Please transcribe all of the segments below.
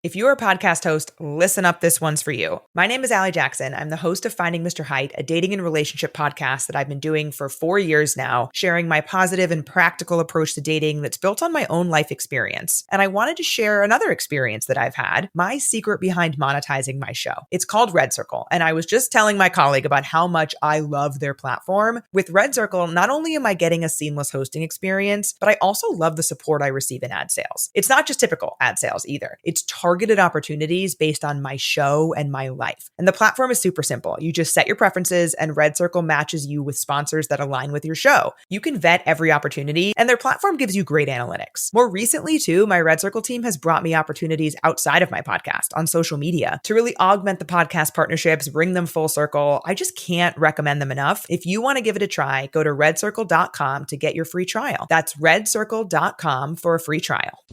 If you're a podcast host, listen up. This one's for you. My name is Allie Jackson. I'm the host of Finding Mr. Height, a dating and relationship podcast that I've been doing for 4 years now, sharing my positive and practical approach to dating that's built on my own life experience. And I wanted to share another experience that I've had, my secret behind monetizing my show. It's called Red Circle. And I was just telling my colleague about how much I love their platform. With Red Circle, not only am I getting a seamless hosting experience, but I also love the support I receive in ad sales. It's not just typical ad sales either. It's targeted opportunities based on my show and my life. And the platform is super simple. You just set your preferences and Red Circle matches you with sponsors that align with your show. You can vet every opportunity and their platform gives you great analytics. More recently too, my Red Circle team has brought me opportunities outside of my podcast on social media to really augment the podcast partnerships, bring them full circle. I just can't recommend them enough. If you want to give it a try, go to redcircle.com to get your free trial. That's redcircle.com for a free trial.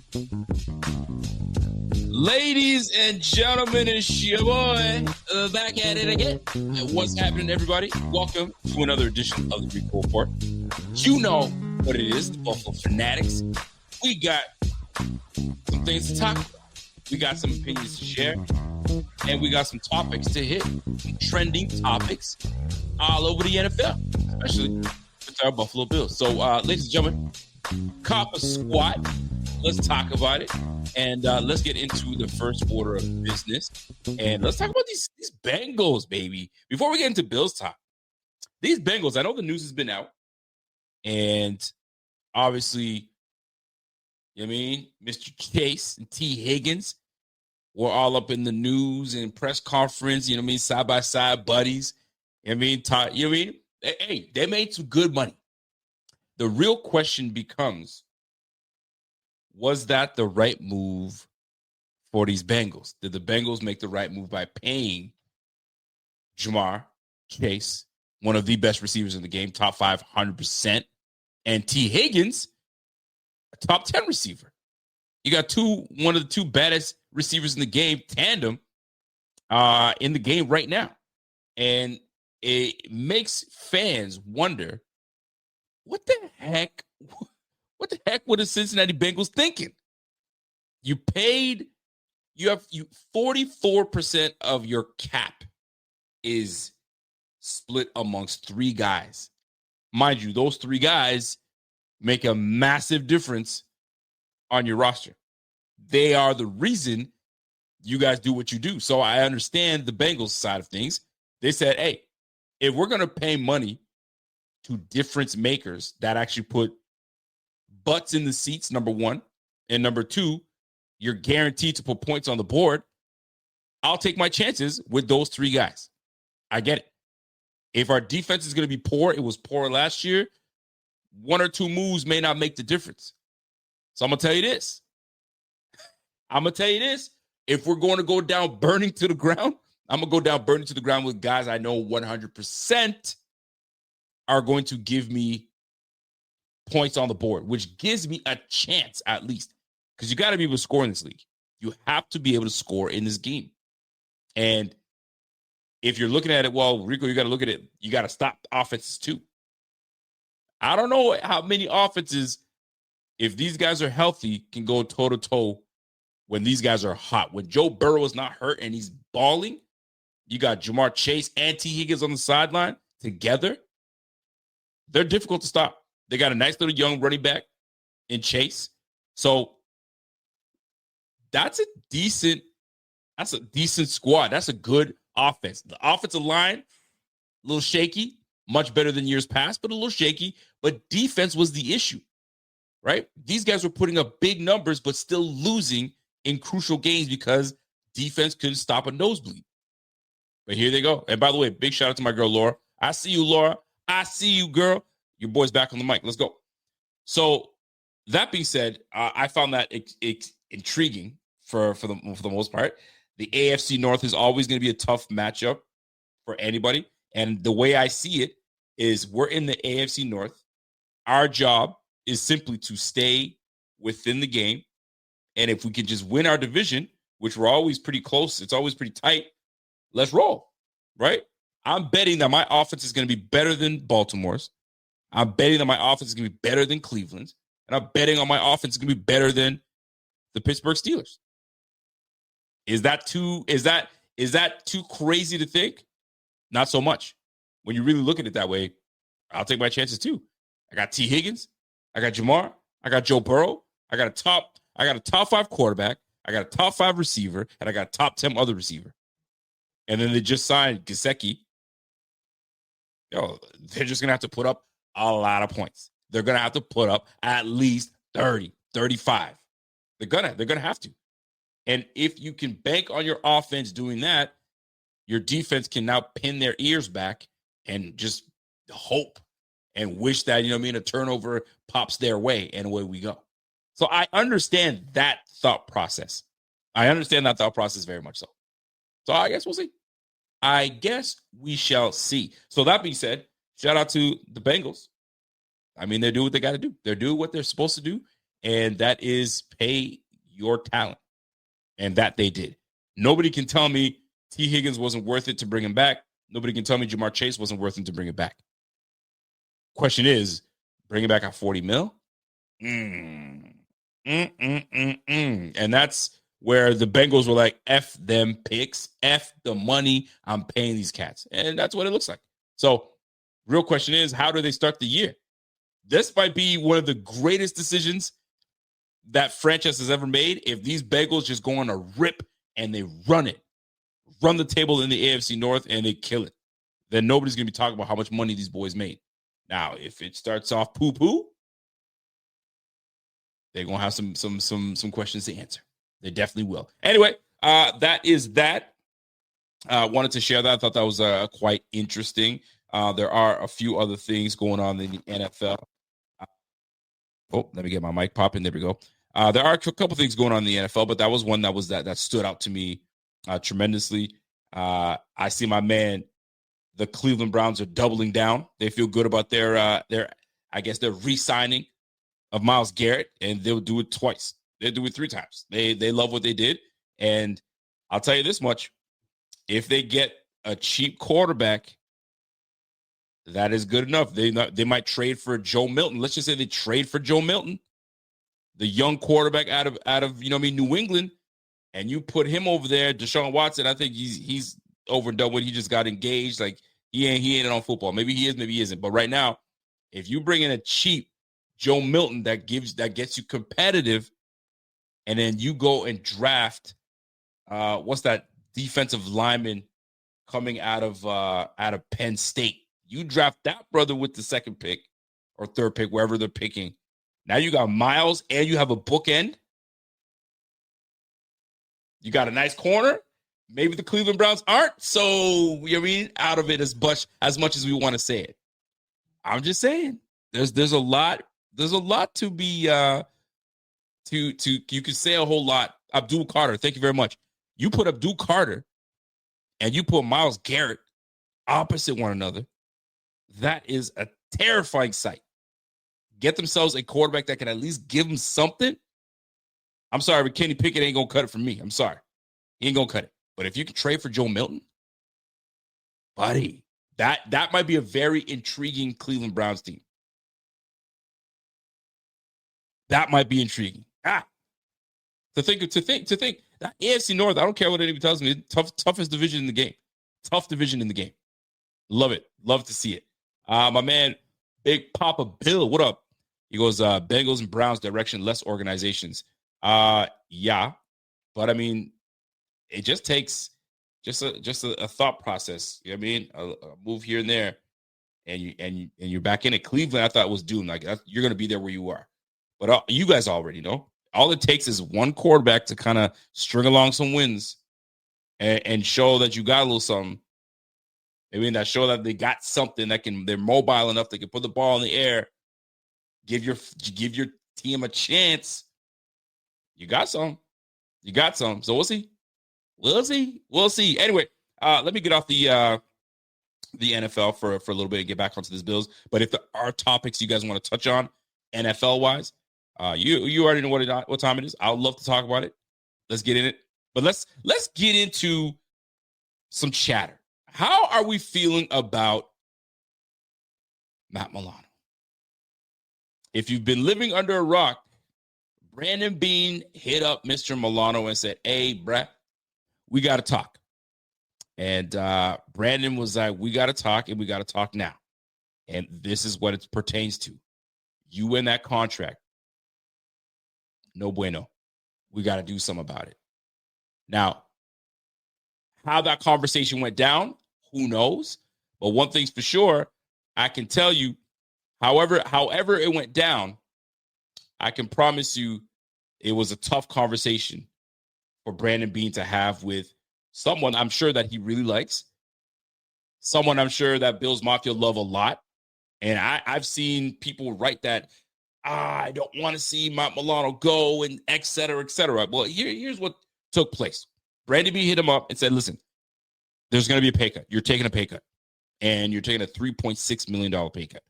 Ladies and gentlemen, it's your boy back at it again. What's happening, everybody? Welcome to another edition of the Rico Report. You know what it is, the Buffalo Fanatics. We got some things to talk about. We got some opinions to share. And we got some topics to hit. Some trending topics all over the NFL, especially with our Buffalo Bills. So, ladies and gentlemen, cop a squat. Let's talk about it. And let's get into the first order of business. And let's talk about these Bengals, baby. Before we get into Bills talk, these Bengals, I know the news has been out. And obviously, you know what I mean, Mr. Chase and T. Higgins were all up in the news and press conference, you know what I mean, side-by-side buddies. You know what I mean? Hey, they made some good money. The real question becomes, was that the right move for these Bengals? Did the Bengals make the right move by paying Jamar Chase, one of the best receivers in the game, top 5, 100%, and T. Higgins, a top 10 receiver? You got one of the two baddest receivers in the game, tandem, in the game right now. And it makes fans wonder, what the heck were the Cincinnati Bengals thinking? You 44% of your cap is split amongst 3 guys. Mind you, those 3 guys make a massive difference on your roster. They are the reason you guys do what you do. So I understand the Bengals side of things. They said, hey, if we're going to pay money to difference makers that actually put butts in the seats, number 1, and number 2, you're guaranteed to put points on the board, I'll take my chances with those 3 guys. I get it. If our defense is going to be poor, it was poor last year, 1 or 2 moves may not make the difference. So I'm going to tell you this. If we're going to go down burning to the ground, I'm going to go down burning to the ground with guys I know 100% are going to give me points on the board, which gives me a chance at least, because you got to be able to score in this league. You have to be able to score in this game. And if you're looking at it, well, Rico, you got to look at it. You got to stop offenses too. I don't know how many offenses, if these guys are healthy, can go toe-to-toe when these guys are hot. When Joe Burrow is not hurt and he's balling, you got Jamar Chase and T. Higgins on the sideline together. They're difficult to stop. They got a nice little young running back in Chase. So that's a decent squad. That's a good offense. The offensive line, a little shaky, much better than years past, but a little shaky. But defense was the issue, right? These guys were putting up big numbers, but still losing in crucial games because defense couldn't stop a nosebleed. But here they go. And by the way, big shout out to my girl, Laura. I see you, Laura. I see you, girl. Your boy's back on the mic. Let's go. So that being said, I found that intriguing for the most part. The AFC North is always going to be a tough matchup for anybody. And the way I see it is we're in the AFC North. Our job is simply to stay within the game. And if we can just win our division, which we're always pretty close, it's always pretty tight, let's roll, right? I'm betting that my offense is going to be better than Baltimore's. I'm betting that my offense is going to be better than Cleveland's. And I'm betting on my offense is going to be better than the Pittsburgh Steelers. Is that too crazy to think? Not so much. When you really look at it that way, I'll take my chances too. I got T. Higgins, I got Jamar, I got Joe Burrow, I got a top 5 quarterback, I got a top 5 receiver, and I got a top 10 other receiver. And then they just signed Gesicki. They're just gonna have to put up a lot of points. They're gonna have to put up at least 30, 35. They're gonna have to. And if you can bank on your offense doing that, your defense can now pin their ears back and just hope and wish that, a turnover pops their way, and away we go. So I understand that thought process. I understand that thought process very much so. So I guess we'll see. I guess we shall see. So that being said, shout out to the Bengals. I mean, they do what they got to do. They're doing what they're supposed to do, and that is pay your talent. And that they did. Nobody can tell me T. Higgins wasn't worth it to bring him back. Nobody can tell me Jamar Chase wasn't worth it to bring it back. Question is, bring it back at 40 mil? And that's where the Bengals were like, F them picks, F the money, I'm paying these cats. And that's what it looks like. So, real question is, how do they start the year? This might be one of the greatest decisions that franchise has ever made if these Bengals just go on a rip and they run the table in the AFC North and they kill it. Then nobody's going to be talking about how much money these boys made. Now, if it starts off poo-poo, they're going to have some questions to answer. They definitely will. Anyway, that is that. Wanted to share that. I thought that was quite interesting. There are a few other things going on in the NFL. Let me get my mic popping. There we go. There are a couple things going on in the NFL, but that was one that stood out to me tremendously. I see my man, the Cleveland Browns, are doubling down. They feel good about their re-signing of Myles Garrett, and they'll do it twice. They'll do it 3 times. They love what they did, and I'll tell you this much: if they get a cheap quarterback, that is good enough. They might trade for Joe Milton. Let's just say they trade for Joe Milton, the young quarterback out of New England, and you put him over there, Deshaun Watson. I think he's overdone with. He just got engaged. Like he ain't on football. Maybe he is, maybe he isn't. But right now, if you bring in a cheap Joe Milton that gets you competitive, and then you go and draft what's that defensive lineman coming out of Penn State. You draft that brother with the 2nd pick or 3rd pick, wherever they're picking. Now you got Myles and you have a bookend. You got a nice corner. Maybe the Cleveland Browns aren't so, out of it as much as we want to say it. I'm just saying there's a lot to be you could say a whole lot. Abdul Carter, thank you very much. You put Abdul Carter and you put Myles Garrett opposite one another. That is a terrifying sight. Get themselves a quarterback that can at least give them something. I'm sorry, but Kenny Pickett ain't going to cut it for me. I'm sorry. He ain't going to cut it. But if you can trade for Joe Milton, buddy, that might be a very intriguing Cleveland Browns team. That might be intriguing. To think that AFC North, I don't care what anybody tells me, toughest division in the game. Tough division in the game. Love it. Love to see it. My man, Big Papa Bill, what up? He goes, Bengals and Browns direction, less organizations. Yeah, but I mean, it just takes just a thought process. You know what I mean? A move here and there, and you're back in it. Cleveland, I thought was doomed. Like you're gonna be there where you are, but you guys already know. All it takes is one quarterback to kind of string along some wins and show that you got a little something. I mean, that show that they got something they're mobile enough, they can put the ball in the air, give your team a chance. You got some. So we'll see. Anyway, let me get off the NFL for a little bit and get back onto this Bills. But if there are topics you guys want to touch on NFL wise, you already know what time it is. I would love to talk about it. Let's get in it. But let's get into some chatter. How are we feeling about Matt Milano? If you've been living under a rock, Brandon Beane hit up Mr. Milano and said, hey, bruh, we got to talk. And Brandon was like, we got to talk, and we got to talk now. And this is what it pertains to. You win that contract. No bueno. We got to do something about it. Now, how that conversation went down, who knows? But one thing's for sure, I can tell you, however it went down, I can promise you it was a tough conversation for Brandon Beane to have with someone I'm sure that he really likes, someone I'm sure that Bills Mafia love a lot. And I've seen people write that, I don't want to see Matt Milano go and et cetera, et cetera. Well, here's what took place. Brandon Beane hit him up and said, listen, there's going to be a pay cut. You're taking a pay cut. And you're taking a $3.6 million pay cut.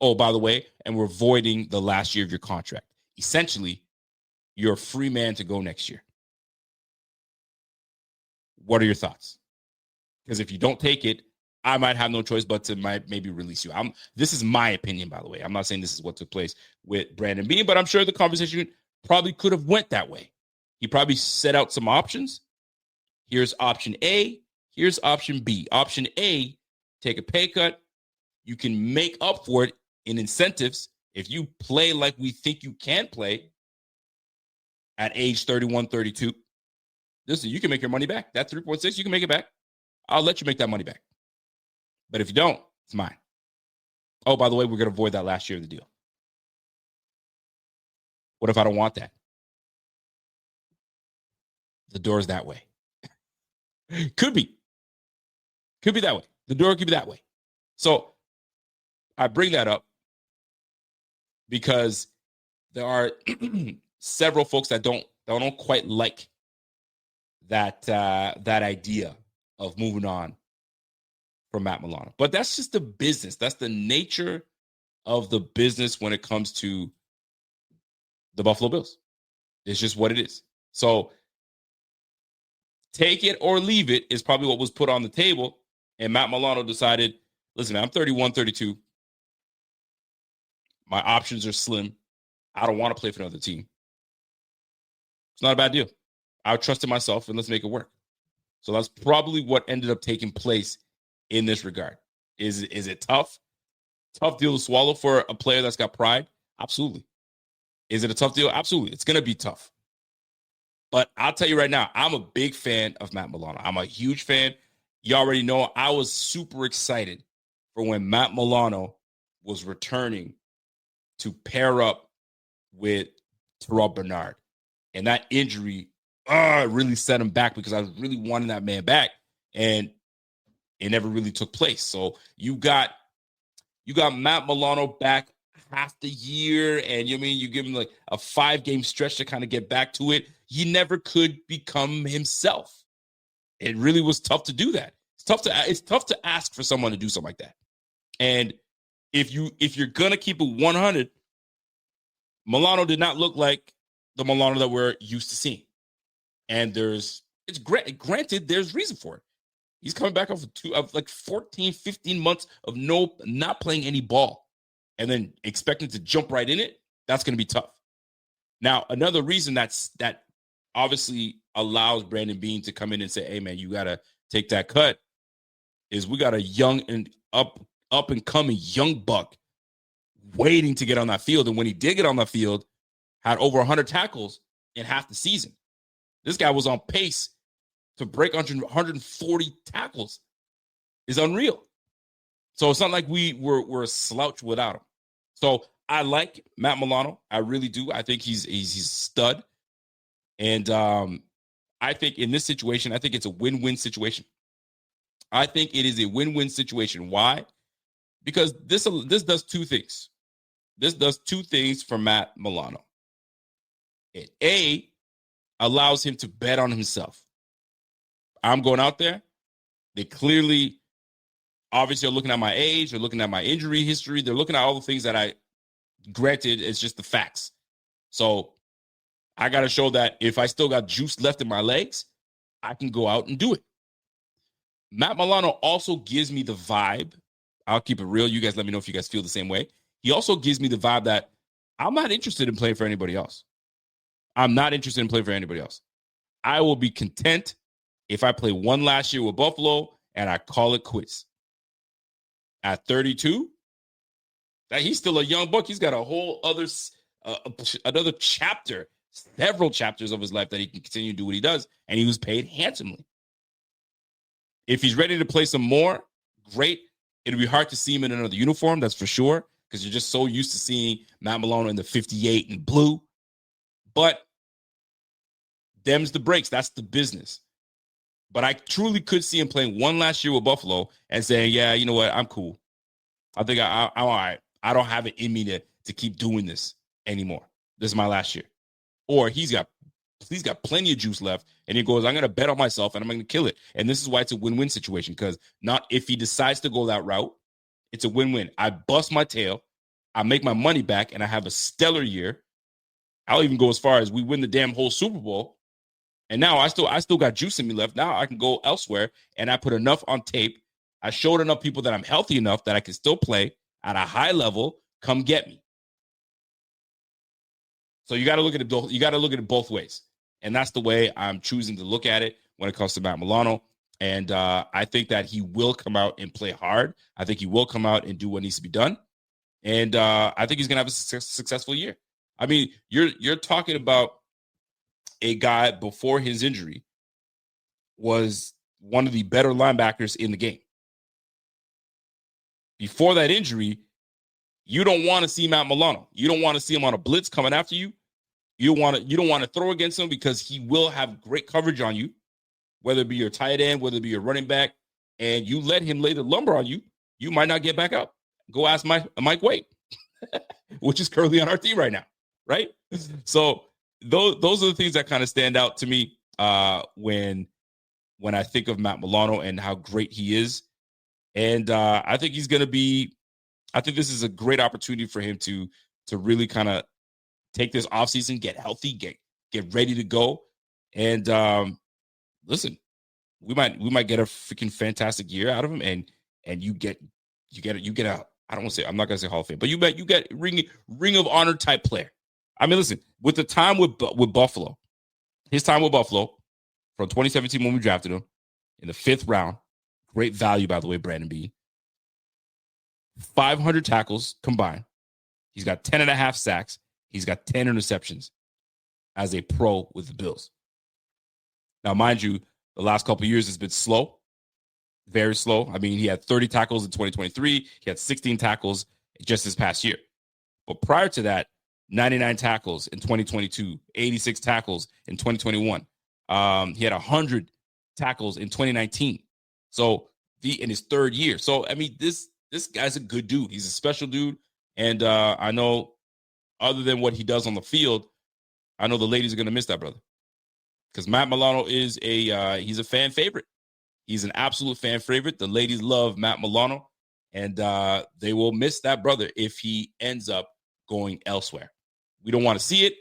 Oh, by the way, and we're voiding the last year of your contract. Essentially, you're a free man to go next year. What are your thoughts? Because if you don't take it, I might have no choice but to maybe release you. This is my opinion, by the way. I'm not saying this is what took place with Brandon Beane, but I'm sure the conversation probably could have went that way. He probably set out some options. Here's option A. Here's option B. Option A, take a pay cut. You can make up for it in incentives. If you play like we think you can play at age 31, 32, listen, you can make your money back. That 3.6, you can make it back. I'll let you make that money back. But if you don't, it's mine. Oh, by the way, we're going to avoid that last year of the deal. What if I don't want that? The door's that way. Could be. Could be that way. The door could be that way. So I bring that up because there are several folks that don't quite like that idea of moving on from Matt Milano. But that's just the business. That's the nature of the business when it comes to the Buffalo Bills. It's just what it is. So take it or leave it is probably what was put on the table. And Matt Milano decided, listen, I'm 31, 32. My options are slim. I don't want to play for another team. It's not a bad deal. I trusted myself, and let's make it work. So that's probably what ended up taking place in this regard. Is it tough? Tough deal to swallow for a player that's got pride? Absolutely. Is it a tough deal? Absolutely. It's going to be tough. But I'll tell you right now, I'm a big fan of Matt Milano. I'm a huge fan. You already know I was super excited for when Matt Milano was returning to pair up with Terrell Bernard. And that injury really set him back because I was really wanting that man back. And it never really took place. So you got Matt Milano back half the year, and you give him like a 5-game stretch to kind of get back to it. He never could become himself. It really was tough to do that. It's tough to ask for someone to do something like that. And if you're gonna keep it 100, Milano did not look like the Milano that we're used to seeing. And granted, there's reason for it. He's coming back off of like 14, 15 months of not playing any ball and then expecting to jump right in it. That's going to be tough. Now, another reason that obviously allows Brandon Beane to come in and say, hey, man, you got to take that cut is we got a young and up and coming young buck waiting to get on that field. And when he did get on that field, had over 100 tackles in half the season. This guy was on pace to break 140 tackles. Is unreal. So it's not like we're a slouch without him. So I like Matt Milano. I really do. I think he's a stud. And I think in this situation, I think it's a win-win situation. I think it is a win-win situation. Why? Because this does two things. This does two things for Matt Milano. It allows him to bet on himself. I'm going out there. They clearly, obviously, are looking at my age. They're looking at my injury history. They're looking at all the things that granted, it's just the facts. So I got to show that if I still got juice left in my legs, I can go out and do it. Matt Milano also gives me the vibe. I'll keep it real. You guys let me know if you guys feel the same way. He also gives me the vibe that I'm not interested in playing for anybody else. I'm not interested in playing for anybody else. I will be content if I play one last year with Buffalo and I call it quits. At 32, that he's still a young buck. He's got a whole other another chapter, several chapters of his life that he can continue to do what he does, and he was paid handsomely. If he's ready to play some more, great. It'll be hard to see him in another uniform, that's for sure, because you're just so used to seeing Matt Milano in the 58 and blue. But them's the breaks. That's the business. But I truly could see him playing one last year with Buffalo and saying, yeah, you know what? I'm cool. I think I'm all right. I don't have it in me to keep doing this anymore. This is my last year. Or he's got plenty of juice left, and he goes, I'm going to bet on myself, and I'm going to kill it. And this is why it's a win-win situation, because not if he decides to go that route, it's a win-win. I bust my tail, I make my money back, and I have a stellar year. I'll even go as far as we win the damn whole Super Bowl. And now I still got juice in me left. Now I can go elsewhere, and I put enough on tape. I showed enough people that I'm healthy enough that I can still play at a high level. Come get me. So you got to look at it. You got to look at it both ways, and that's the way I'm choosing to look at it when it comes to Matt Milano. And I think that he will come out and play hard. I think he will come out and do what needs to be done. And I think he's gonna have a successful year. I mean, you're talking about a guy before his injury was one of the better linebackers in the game. Before that injury, you don't want to see Matt Milano. You don't want to see him on a blitz coming after you. You don't want to throw against him because he will have great coverage on you, whether it be your tight end, whether it be your running back, and you let him lay the lumber on you, you might not get back up. Go ask Mike Waite, which is currently on our team right now, right? So those are the things that kind of stand out to me when I think of Matt Milano and how great he is. And I think he's going to be – I think this is a great opportunity for him to really kind of take this offseason, get healthy, get ready to go. And listen, we might get a freaking fantastic year out of him, and you get a I don't want to say, I'm not gonna say Hall of Fame, but you get ring of honor type player. I mean, listen, with the time with Buffalo, his time with Buffalo from 2017 when we drafted him in the 5th round, great value by the way, Brandon Beane. 500 tackles combined. He's got 10.5 sacks. He's got 10 interceptions as a pro with the Bills. Now, mind you, the last couple of years has been slow, very slow. I mean, he had 30 tackles in 2023. He had 16 tackles just this past year. But prior to that, 99 tackles in 2022, 86 tackles in 2021. He had 100 tackles in 2019. So in his 3rd year. So, I mean, this guy's a good dude. He's a special dude. And I know other than what he does on the field, I know the ladies are going to miss that brother. Because Matt Milano is he's a fan favorite. He's an absolute fan favorite. The ladies love Matt Milano, and they will miss that brother if he ends up going elsewhere. We don't want to see it,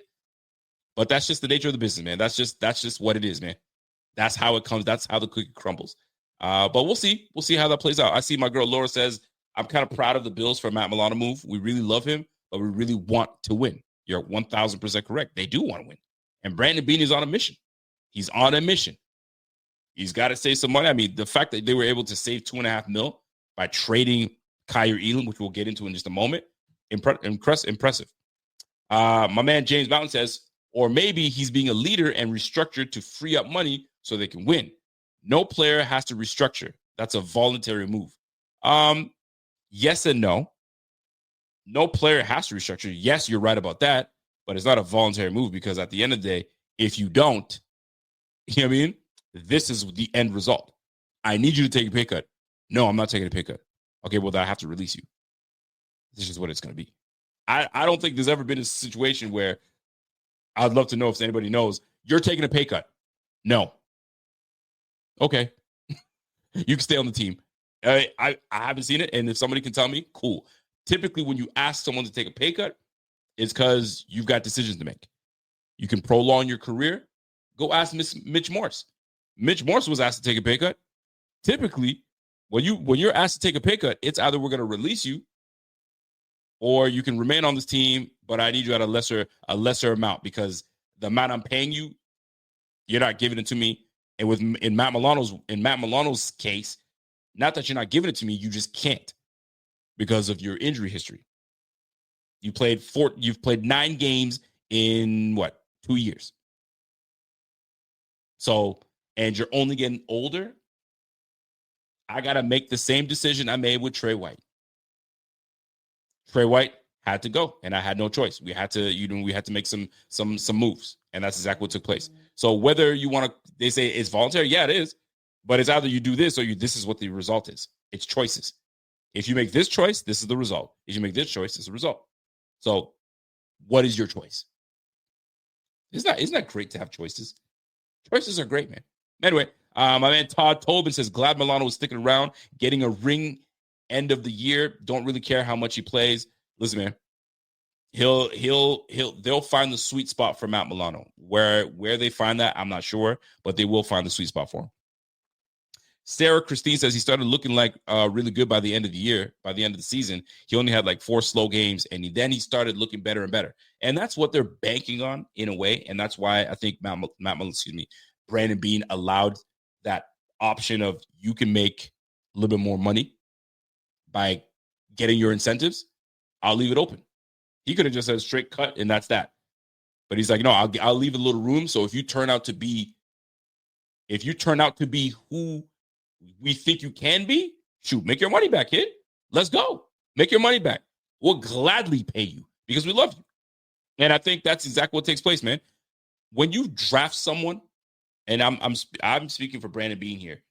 but that's just the nature of the business, man. That's just what it is, man. That's how it comes. That's how the cookie crumbles. But we'll see. We'll see how that plays out. I see my girl Laura says, I'm kind of proud of the Bills for Matt Milano move. We really love him, but we really want to win. You're 1,000% correct. They do want to win. And Brandon Beane is on a mission. He's on a mission. He's got to save some money. I mean, the fact that they were able to save $2.5 million by trading Kaiir Elam, which we'll get into in just a moment, impressive. My man James Mountain says, or maybe he's being a leader and restructured to free up money so they can win. No player has to restructure. That's a voluntary move. Yes and no. No player has to restructure. Yes, you're right about that, but it's not a voluntary move because at the end of the day, if you don't, you know what I mean? This is the end result. I need you to take a pay cut. No, I'm not taking a pay cut. Okay, well, then I have to release you. This is what it's going to be. I don't think there's ever been a situation where I'd love to know if anybody knows you're taking a pay cut. No. Okay. You can stay on the team. I haven't seen it, and if somebody can tell me, cool. Typically, when you ask someone to take a pay cut, it's because you've got decisions to make. You can prolong your career. Go ask Mitch Morse. Mitch Morse was asked to take a pay cut. Typically, when you're asked to take a pay cut, it's either we're going to release you or you can remain on this team, but I need you at a lesser amount because the amount I'm paying you, you're not giving it to me. And in Matt Milano's case, not that you're not giving it to me, you just can't because of your injury history. You've played 9 games in 2 years. So, and you're only getting older. I got to make the same decision I made with Trey White. Trey White had to go, and I had no choice. We had to make some moves, and that's exactly what took place. So whether you want to, they say it's voluntary, yeah, it is, but it's either you do this or this is what the result is. It's choices. If you make this choice, this is the result. If you make this choice, this is the result. So, what is your choice? Isn't that great to have choices? Choices are great, man. Anyway, my man Todd Tobin says glad Milano was sticking around, getting a ring end of the year. Don't really care how much he plays. Listen, man, they'll find the sweet spot for Matt Milano. Where they find that, I'm not sure, but they will find the sweet spot for him. Sarah Christine says he started looking like really good by the end of the year. By the end of the season, he only had like 4 slow games, and then he started looking better and better. And that's what they're banking on in a way, and that's why I think Brandon Beane allowed that option of you can make a little bit more money by getting your incentives. I'll leave it open. He could have just said straight cut, and that's that. But he's like, no, I'll leave a little room. So if you turn out to be who we think you can be, shoot, make your money back, kid. Let's go. Make your money back. We'll gladly pay you because we love you. And I think that's exactly what takes place, man. When you draft someone, and I'm speaking for Brandon Beane here.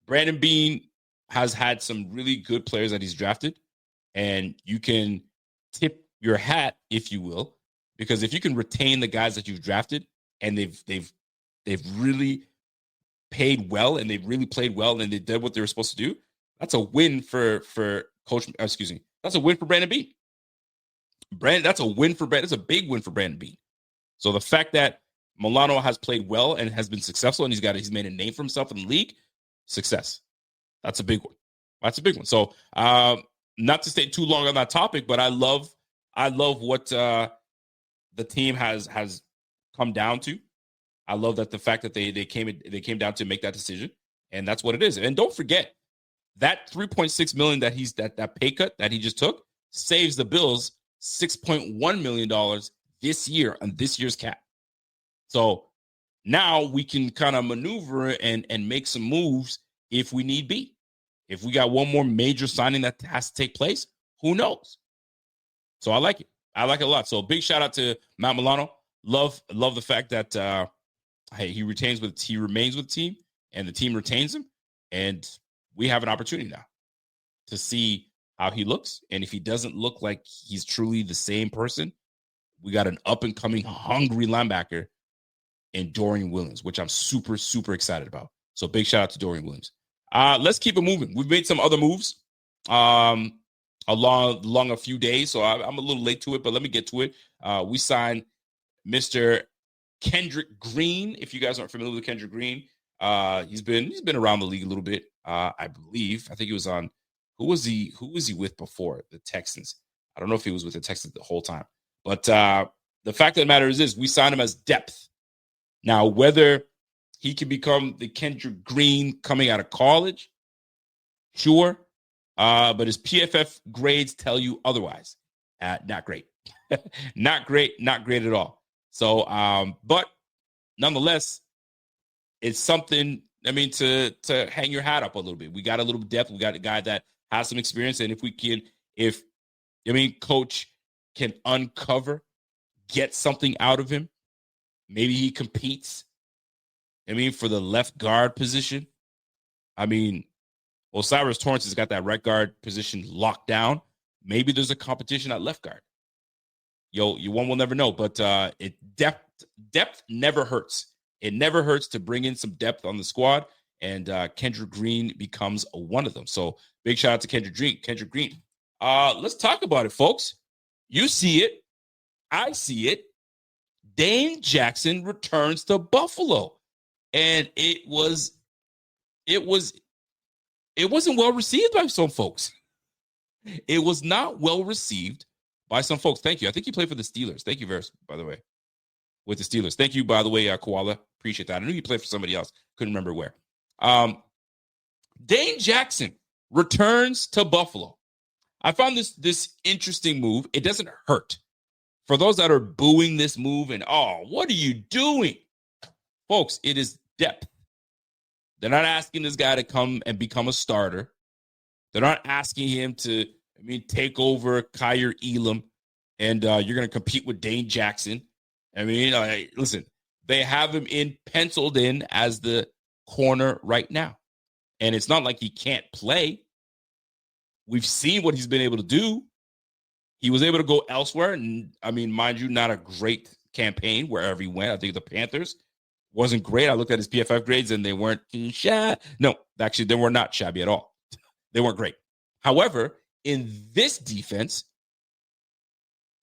Brandon Beane has had some really good players that he's drafted, and you can tip your hat, if you will, because if you can retain the guys that you've drafted and they've really paid well and they've really played well and they did what they were supposed to do, that's a win for Coach. Excuse me, that's a win for Brandon Beane. That's a win for Brandon. It's a big win for Brandon Beane. So the fact that Milano has played well and has been successful, and he's made a name for himself in the league, success. That's a big one. That's a big one. So not to stay too long on that topic, but I love what the team has come down to. I love that the fact that they came down to make that decision, and that's what it is. And don't forget that $3.6 million that pay cut that he just took saves the Bills $6.1 million this year on this year's cap. So now we can kind of maneuver and make some moves if we need be. If we got one more major signing that has to take place, who knows? So I like it. I like it a lot. So big shout out to Matt Milano. Love the fact that he remains with the team, and the team retains him. And we have an opportunity now to see how he looks. And if he doesn't look like he's truly the same person, we got an up and coming hungry linebacker in Dorian Williams, which I'm super, super excited about. So big shout out to Dorian Williams. Let's keep it moving. We've made some other moves along a few days, so I'm a little late to it, but let me get to it. We signed Mr. Kendrick Green. If you guys aren't familiar with Kendrick Green, he's been around the league a little bit. I think he was on. Who was he with before? The Texans. I don't know if he was with the Texans the whole time, but the fact of the matter is this: we signed him as depth. Now, whether he can become the Kendrick Green coming out of college, sure. But his PFF grades tell you otherwise. Not great. Not great at all. So, but nonetheless, it's something, to hang your hat up a little bit. We got a little depth. We got a guy that has some experience. And if Coach can uncover, get something out of him, maybe he competes, for the left guard position. Osiris Torrance has got that right guard position locked down. Maybe there's a competition at left guard. One will never know, but depth never hurts. It never hurts to bring in some depth on the squad, and Kendrick Green becomes one of them. So big shout out to Kendrick Green. Let's talk about it, folks. You see it. I see it. Dane Jackson returns to Buffalo. And it wasn't well received by some folks. It was not well received by some folks. Thank you. I think you played for the Steelers. Thank you, by the way, with the Steelers. Thank you, by the way, Koala. appreciate that. I knew he played for somebody else. Couldn't remember where. Dane Jackson returns to Buffalo. I found this interesting move. It doesn't hurt. For those that are booing this move and, oh, what are you doing? Folks, it is depth. They're not asking this guy to come and become a starter. They're not asking him to, take over Kaiir Elam and you're going to compete with Dane Jackson. Listen, they have him penciled in as the corner right now. And it's not like he can't play. We've seen what he's been able to do. He was able to go elsewhere. And mind you, not a great campaign wherever he went. I think the Panthers wasn't great. I looked at his PFF grades and they weren't shabby. No, actually, they were not shabby at all. They weren't great. However, in this defense,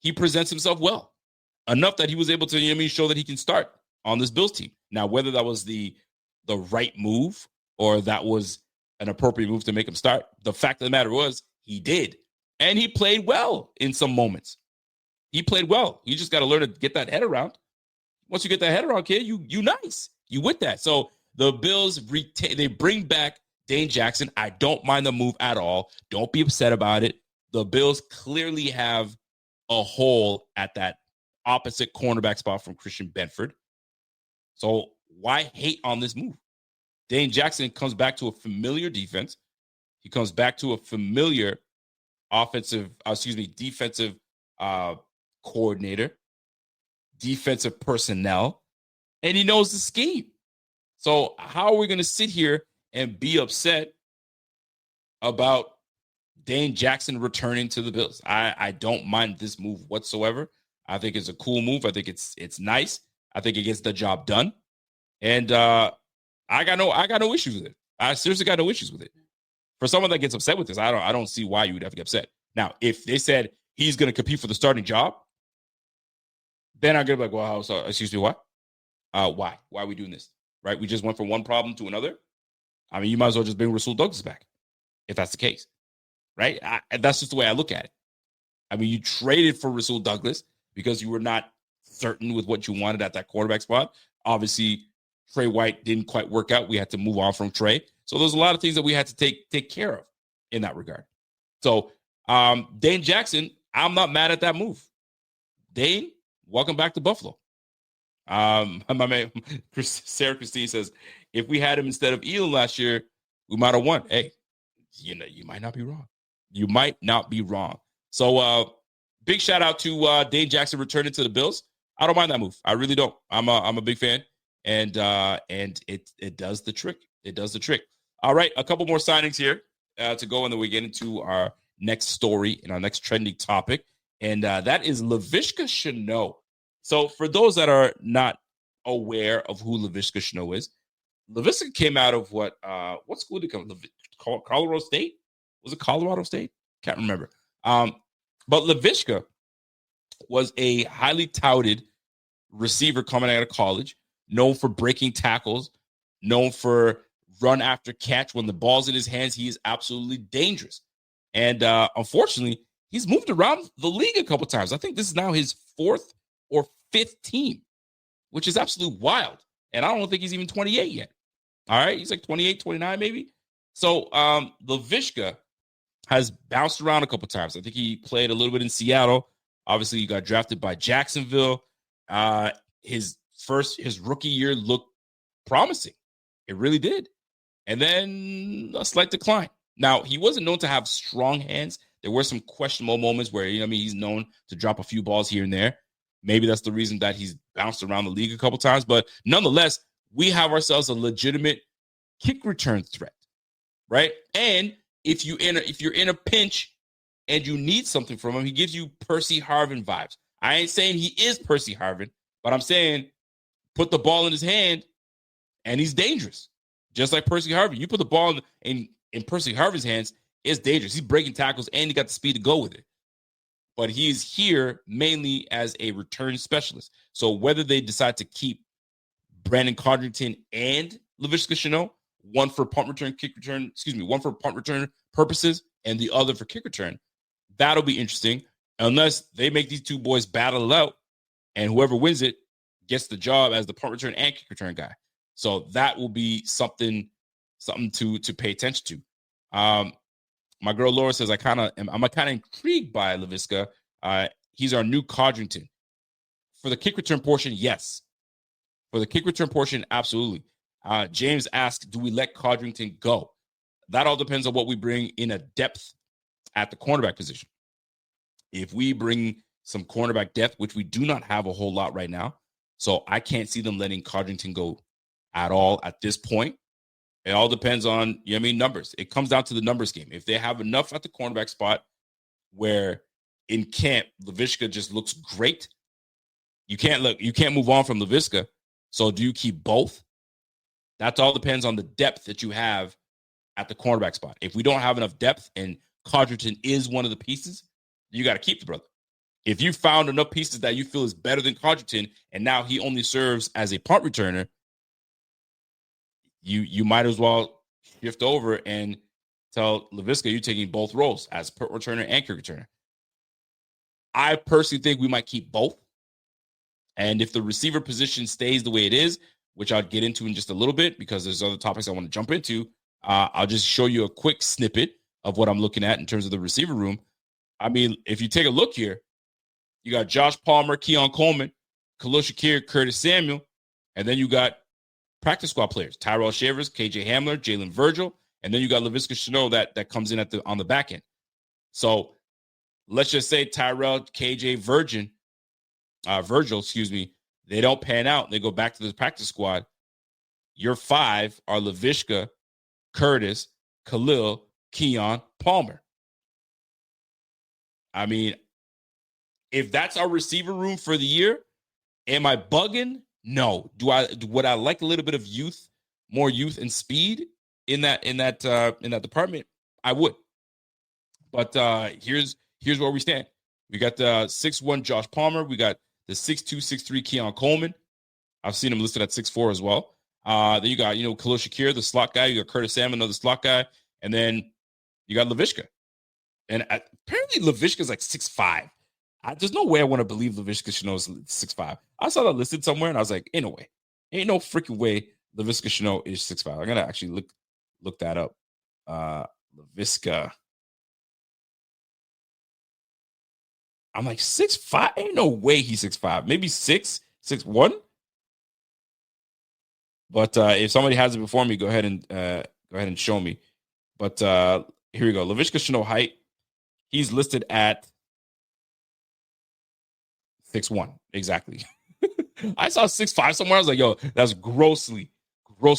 he presents himself well enough that he was able to show that he can start on this Bills team. Now, whether that was the right move or that was an appropriate move to make him start, the fact of the matter was he did. And he played well in some moments. He played well. You just got to learn to get that head around. Once you get that head around, kid, you nice. You with that. So the Bills, they bring back Dane Jackson. I don't mind the move at all. Don't be upset about it. The Bills clearly have a hole at that opposite cornerback spot from Christian Benford. So why hate on this move? Dane Jackson comes back to a familiar defense. He comes back to a familiar defensive coordinator, defensive personnel, and he knows the scheme. So how are we going to sit here and be upset about Dane Jackson returning to the Bills? I don't mind this move whatsoever. I think it's a cool move. I think it's nice. I think it gets the job done. And I got no issues with it. I seriously got no issues with it. For someone that gets upset with this, I don't see why you would have to get upset. Now, if they said he's going to compete for the starting job, then I'm going to be like, well, so, excuse me, what? Why? Why are we doing this? Right? We just went from one problem to another. You might as well just bring Rasul Douglas back, if that's the case. Right? That's just the way I look at it. You traded for Rasul Douglas because you were not certain with what you wanted at that quarterback spot. Obviously, Trey White didn't quite work out. We had to move on from Trey. So there's a lot of things that we had to take care of in that regard. So Dane Jackson, I'm not mad at that move. Dane, welcome back to Buffalo. My man, Sarah Christine says, if we had him instead of Elam last year, we might have won. Hey, you might not be wrong. You might not be wrong. So big shout out to Dane Jackson returning to the Bills. I don't mind that move. I really don't. I'm a big fan. And it does the trick. It does the trick. All right, a couple more signings here to go, and then we get into our next story and our next trending topic, and that is Laviska Shenault. So for those that are not aware of who Laviska Shenault is, Laviska came out of what school did he come? Colorado State? Was it Colorado State? Can't remember. But Laviska was a highly touted receiver coming out of college, known for breaking tackles, known for run after catch. When the ball's in his hands, he is absolutely dangerous. And unfortunately, he's moved around the league a couple times. I think this is now his 4th or 5th team, which is absolutely wild. And I don't think he's even 28 yet. All right, he's like 28, 29 maybe. So Laviska has bounced around a couple times. I think he played a little bit in Seattle. Obviously, he got drafted by Jacksonville. His rookie year looked promising. It really did. And then a slight decline. Now, he wasn't known to have strong hands. There were some questionable moments where, he's known to drop a few balls here and there. Maybe that's the reason that he's bounced around the league a couple times. But nonetheless, we have ourselves a legitimate kick return threat, right? And if you're in a pinch and you need something from him, he gives you Percy Harvin vibes. I ain't saying he is Percy Harvin, but I'm saying put the ball in his hand and he's dangerous. Just like Percy Harvin. You put the ball in Percy Harvin's hands, it's dangerous. He's breaking tackles and he got the speed to go with it. But he's here mainly as a return specialist. So whether they decide to keep Brandon Codrington and Laviska Shenault, one for punt return purposes and the other for kick return, that'll be interesting. Unless they make these two boys battle it out and whoever wins it gets the job as the punt return and kick return guy. So that will be something to pay attention to. My girl Laura says I'm kind of intrigued by Laviska. He's our new Codrington. For the kick return portion, yes. For the kick return portion, absolutely. James asked, do we let Codrington go? That all depends on what we bring in a depth at the cornerback position. If we bring some cornerback depth, which we do not have a whole lot right now, so I can't see them letting Codrington go at all at this point. It all depends on, numbers. It comes down to the numbers game. If they have enough at the cornerback spot where in camp, Laviska just looks great, you can't move on from Laviska. So do you keep both? That all depends on the depth that you have at the cornerback spot. If we don't have enough depth and Codrington is one of the pieces, you got to keep the brother. If you found enough pieces that you feel is better than Codrington and now he only serves as a punt returner, you might as well shift over and tell Laviska you're taking both roles as punt returner and kick returner. I personally think we might keep both. And if the receiver position stays the way it is, which I'll get into in just a little bit because there's other topics I want to jump into, I'll just show you a quick snippet of what I'm looking at in terms of the receiver room. I mean, if you take a look here, you got Josh Palmer, Keon Coleman, Khalil Shakir, Curtis Samuel, and then you got practice squad players, Tyrell Shavers, KJ Hamler, Jalen Virgil, and then you got Laviska Shenault that comes in on the back end. So let's just say Tyrell, KJ, Virgil, they don't pan out. They go back to the practice squad. Your five are Laviska, Curtis, Khalil, Keon, Palmer. I mean, if that's our receiver room for the year, am I bugging? No. Would I like a little bit of youth, more youth and speed in that department? I would. But here's where we stand. We got the 6'1" Josh Palmer. We got the 6'2", 6'3" Keon Coleman. I've seen him listed at 6'4" as well. Then you got, Khalil Shakir, the slot guy. You got Curtis Samuel, another slot guy. And then you got Laviska. And apparently Laviska's like 6'5". There's no way I want to believe Laviska Shenault is 6'5". I saw that listed somewhere, and I was like, ain't no way. Ain't no freaking way Laviska Shenault is 6'5". I'm going to actually look that up. Laviska. I'm like 6'5". Ain't no way he's 6'5". Maybe 6'1". But if somebody has it before me, go ahead and show me. But here we go. Laviska Shenault height. He's listed at 6'1". Exactly. I saw 6'5" somewhere. I was like, yo, that's grossly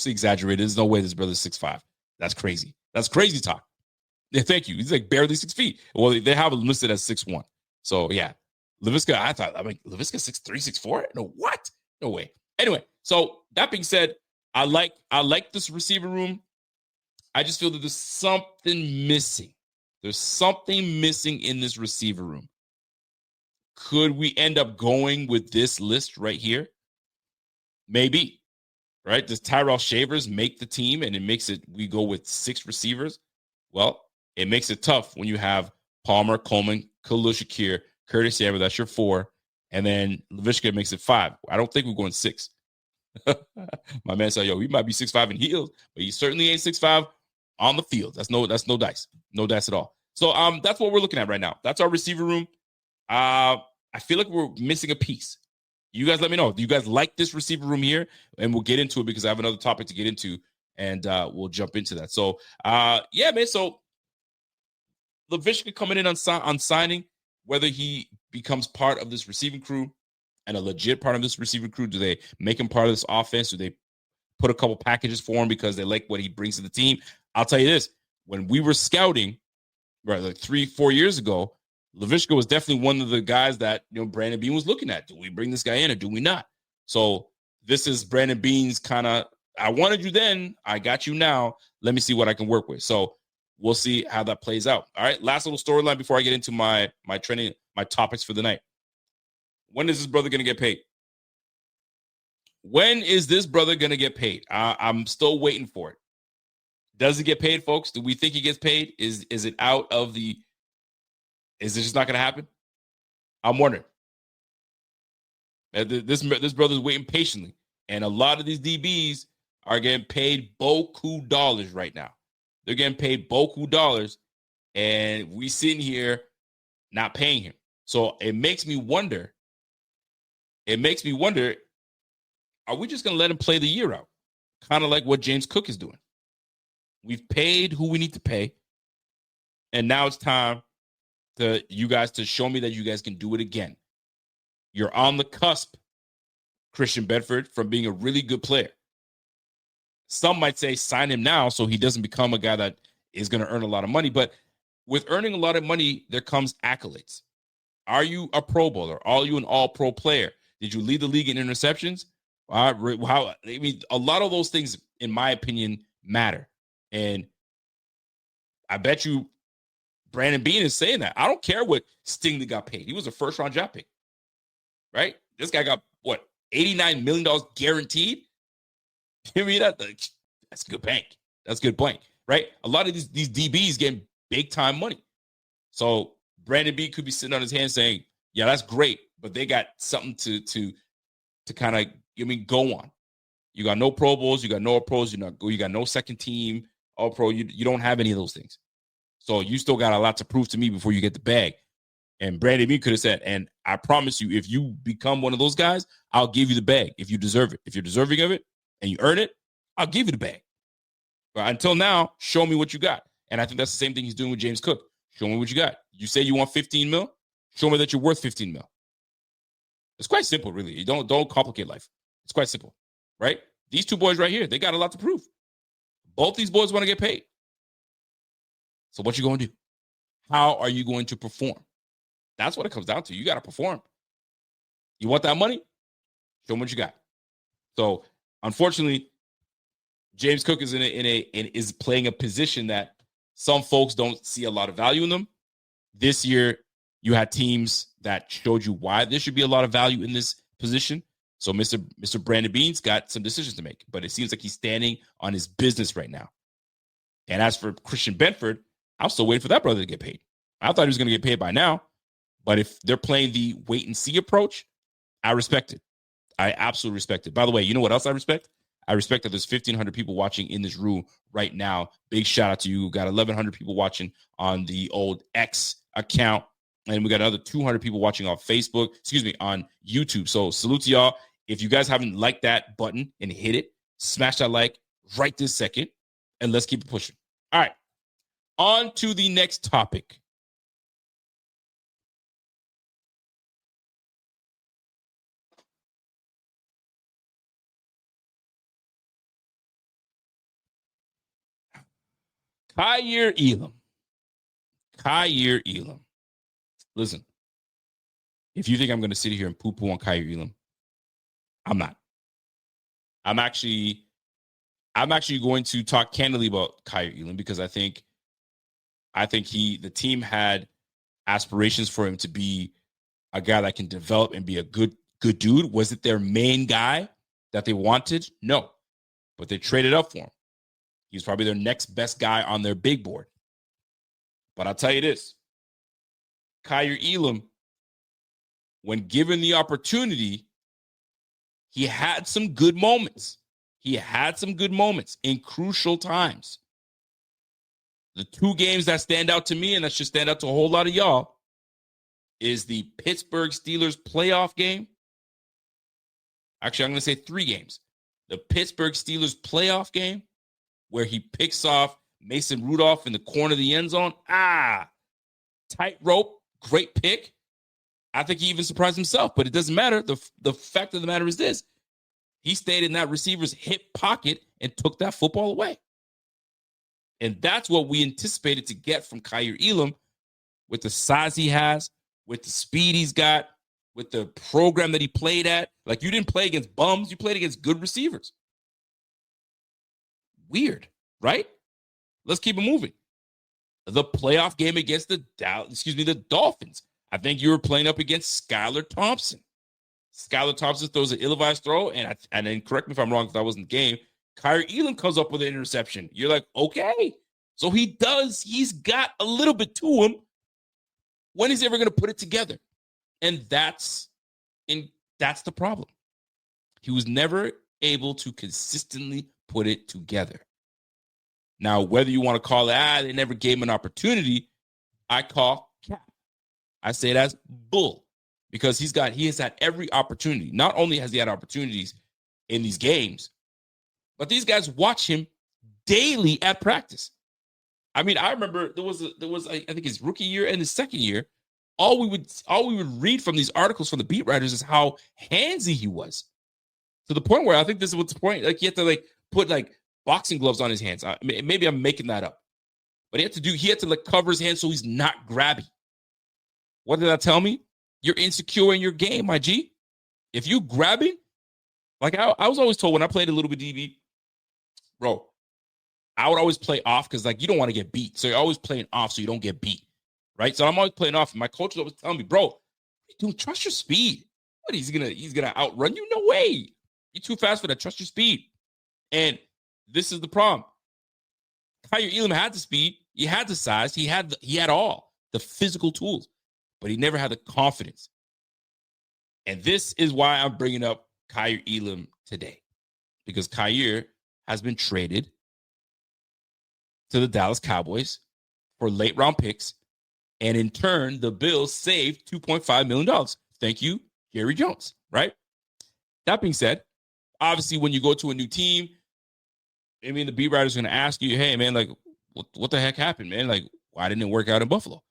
exaggerated. There's no way this brother's 6'5". That's crazy. That's crazy talk. Yeah, thank you. He's like barely 6 feet. Well, they have him listed as 6'1". So yeah, Laviska, Laviska 6'3", 6'4". No, what? No way. Anyway, so that being said, I like this receiver room. I just feel that there's something missing. There's something missing in this receiver room. Could we end up going with this list right here? Maybe. Right? Does Tyrell Shavers make the team and we go with 6 receivers? Well, it makes it tough when you have Palmer, Coleman, Khalil Shakir, Curtis Samuel, that's your 4. And then Laviska makes it 5. I don't think we're going 6. My man said, yo, he might be 6'5" in heels, but he certainly ain't 6'5" on the field. That's no dice. No dice at all. So that's what we're looking at right now. That's our receiver room. I feel like we're missing a piece. You guys let me know. Do you guys like this receiver room here? And we'll get into it because I have another topic to get into, and we'll jump into that. So, yeah, man. So Laviska coming in on signing, whether he becomes part of this receiving crew and a legit part of this receiving crew, do they make him part of this offense? Do they put a couple packages for him because they like what he brings to the team? I'll tell you this. When we were scouting, right, like 3-4 years ago, Laviska was definitely one of the guys that, Brandon Beane was looking at. Do we bring this guy in or do we not? So this is Brandon Beane's kind of, I wanted you then, I got you now. Let me see what I can work with. So we'll see how that plays out. All right, last little storyline before I get into my training, my topics for the night. When is this brother going to get paid? When is this brother going to get paid? I'm still waiting for it. Does he get paid, folks? Do we think he gets paid? Is it out of the... Is it just not going to happen? I'm wondering. This brother's waiting patiently. And a lot of these DBs are getting paid boku dollars right now. They're getting paid boku dollars, and we sitting here not paying him. So it makes me wonder. Are we just going to let him play the year out? Kind of like what James Cook is doing. We've paid who we need to pay. And now it's time to you guys to show me that you guys can do it again. You're on the cusp, Christian Bedford, from being a really good player. Some might say sign him now so he doesn't become a guy that is going to earn a lot of money. But with earning a lot of money, there comes accolades. Are you a Pro Bowler? Are you an all-pro player? Did you lead the league in interceptions? A lot of those things, in my opinion, matter. And I bet you Brandon Beane is saying that. I don't care what Stingley got paid. He was a first-round draft pick, right? This guy got, $89 million guaranteed? Give me that. That's good bank. That's good bank, right? A lot of these DBs getting big-time money. So Brandon Beane could be sitting on his hands saying, yeah, that's great, but they got something to kind of, go on. You got no Pro Bowls. You got no pros. You got no second team all-pro. You don't have any of those things. So you still got a lot to prove to me before you get the bag. And Brandon Beane could have said, and I promise you, if you become one of those guys, I'll give you the bag if you deserve it. If you're deserving of it and you earn it, I'll give you the bag. But until now, show me what you got. And I think that's the same thing he's doing with James Cook. Show me what you got. You say you want 15 mil? Show me that you're worth 15 mil. It's quite simple, really. You don't complicate life. It's quite simple, right? These two boys right here, they got a lot to prove. Both these boys want to get paid. So what you going to do? How are you going to perform? That's what it comes down to. You got to perform. You want that money? Show them what you got. So, unfortunately, James Cook is is playing a position that some folks don't see a lot of value in them. This year, you had teams that showed you why there should be a lot of value in this position. So, Mr. Brandon Beane's got some decisions to make, but it seems like he's standing on his business right now. And as for Christian Bedford, I'm still waiting for that brother to get paid. I thought he was going to get paid by now. But if they're playing the wait and see approach, I respect it. I absolutely respect it. By the way, you know what else I respect? I respect that there's 1,500 people watching in this room right now. Big shout out to you. We've got 1,100 people watching on the old X account. And we got another 200 people watching on on YouTube. So salute to y'all. If you guys haven't liked that button and hit it, smash that like right this second. And let's keep it pushing. All right. On to the next topic. Kaiir Elam. Listen, if you think I'm going to sit here and poo-poo on Kaiir Elam, I'm not. I'm actually going to talk candidly about Kaiir Elam because I think the team had aspirations for him to be a guy that can develop and be a good dude. Was it their main guy that they wanted? No, but they traded up for him. He's probably their next best guy on their big board. But I'll tell you this, Kaiir Elam, when given the opportunity, he had some good moments. He had some good moments in crucial times. The two games that stand out to me, and that should stand out to a whole lot of y'all, is the Pittsburgh Steelers playoff game. Actually, I'm going to say 3 games. The Pittsburgh Steelers playoff game, where he picks off Mason Rudolph in the corner of the end zone. Tightrope, great pick. I think he even surprised himself, but it doesn't matter. The fact of the matter is this. He stayed in that receiver's hip pocket and took that football away. And that's what we anticipated to get from Kaiir Elam with the size he has, with the speed he's got, with the program that he played at. Like, you didn't play against bums. You played against good receivers. Weird, right? Let's keep it moving. The playoff game against the Dolphins. I think you were playing up against Skylar Thompson. Skylar Thompson throws an ill-advised throw, and then correct me if I'm wrong, because I wasn't in the game. Kaiir Elam comes up with an interception. You're like, okay. So he's got a little bit to him. When is he ever going to put it together? And that's in That's the problem. He was never able to consistently put it together. Now, whether you want to call it, they never gave him an opportunity, I call cap. I say that's bull, because he has had every opportunity. Not only has he had opportunities in these games, but these guys watch him daily at practice. I mean, I remember there was I think his rookie year and his second year, all we would read from these articles from the beat writers is how handsy he was, to the point where I think this is what's the point. Like, he had to put boxing gloves on his hands. Maybe I'm making that up, but he had to cover his hands so he's not grabby. What did that tell me? You're insecure in your game, my G. If you grabbing, I was always told when I played a little bit DB, bro, I would always play off because you don't want to get beat. So you're always playing off so you don't get beat, right? So I'm always playing off. And my coach was always telling me, bro, dude, trust your speed. What, he's gonna outrun you? No way. You're too fast for that. Trust your speed. And this is the problem. Kaiir Elam had the speed. He had the size. He had all the physical tools, but he never had the confidence. And this is why I'm bringing up Kaiir Elam today, because Kaiir has been traded to the Dallas Cowboys for late round picks. And in turn, the Bills saved $2.5 million. Thank you, Jerry Jones, right? That being said, obviously, when you go to a new team, I mean, the beat writer's going to ask you, hey, man, what the heck happened, man? Why didn't it work out in Buffalo?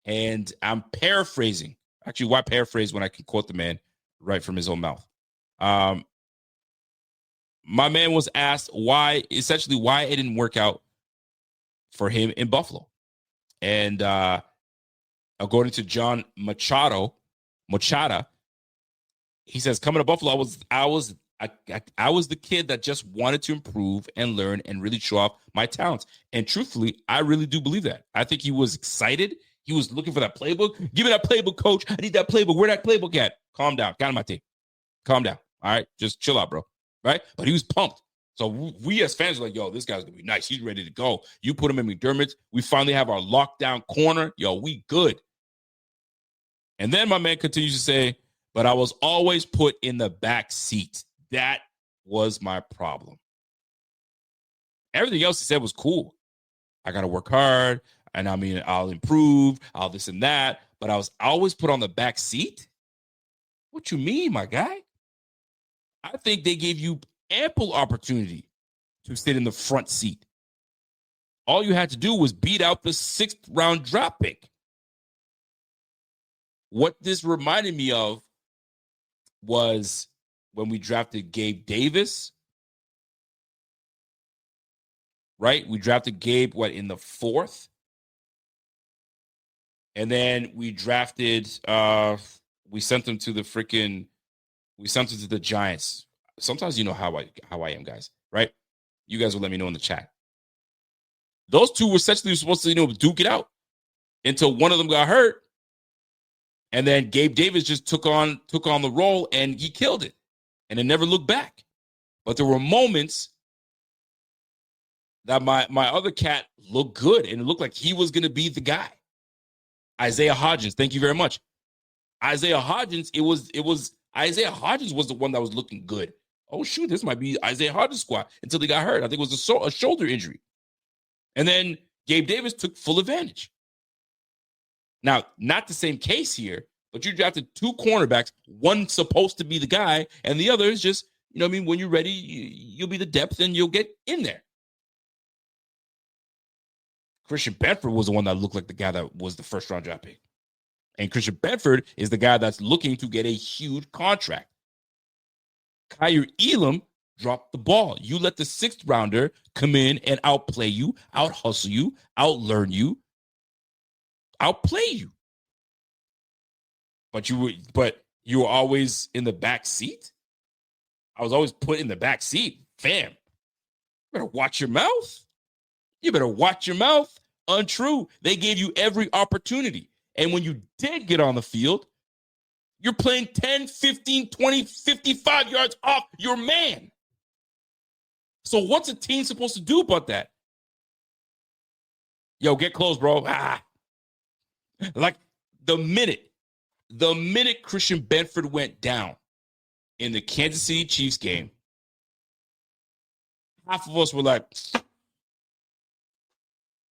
And I'm paraphrasing. Actually, why paraphrase when I can quote the man right from his own mouth? My man was asked why it didn't work out for him in Buffalo. And according to John Machada, he says, coming to Buffalo, I was the kid that just wanted to improve and learn and really show off my talents. And truthfully, I really do believe that. I think he was excited. He was looking for that playbook. Give me that playbook, coach. I need that playbook. Where that playbook at? Calm down. Calm down. All right? Just chill out, bro. Right? But he was pumped. So we as fans are like, yo, this guy's going to be nice. He's ready to go. You put him in McDermott's. We finally have our lockdown corner. Yo, we good. And then my man continues to say, but I was always put in the back seat. That was my problem. Everything else he said was cool. I got to work hard. And I mean, I'll improve. I'll this and that. But I was always put on the back seat? What you mean, my guy? I think they gave you ample opportunity to sit in the front seat. All you had to do was beat out the 6th round draft pick. What this reminded me of was when we drafted Gabe Davis, right? We drafted Gabe, in the 4th? And then we drafted, we sent him to the Giants. Sometimes you know how I am, guys, right? You guys will let me know in the chat. Those two were essentially supposed to, duke it out until one of them got hurt. And then Gabe Davis just took on the role and he killed it. And it never looked back. But there were moments that my other cat looked good and it looked like he was going to be the guy. Isaiah Hodgins, thank you very much. Isaiah Hodgins, Isaiah Hodgins was the one that was looking good. Oh, shoot, this might be Isaiah Hodgins' squad until he got hurt. I think it was a shoulder injury. And then Gabe Davis took full advantage. Now, not the same case here, but you drafted 2 cornerbacks, one supposed to be the guy, and the other is just, when you're ready, you'll be the depth and you'll get in there. Christian Benford was the one that looked like the guy that was the 1st round draft pick. And Christian Benford is the guy that's looking to get a huge contract. Kaiir Elam dropped the ball. You let the 6th rounder come in and outplay you, out-hustle you, out-learn you, outplay you. But you were always in the back seat. I was always put in the back seat. Fam, you better watch your mouth. You better watch your mouth. Untrue. They gave you every opportunity. And when you did get on the field, you're playing 10, 15, 20, 55 yards off your man. So what's a team supposed to do about that? Yo, get close, bro. Like the minute Christian Benford went down, in the Kansas City Chiefs game, half of us were like,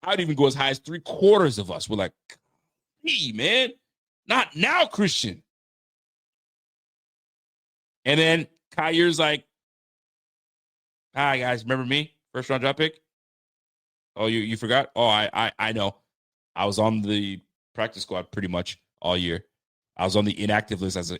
I'd even go as high as 3/4 of us were like, hey, man, not now, Christian. And then Kaiir's like, hi, guys, remember me? First round draft pick? Oh, you forgot? Oh, I know. I was on the practice squad pretty much all year. I was on the inactive list as a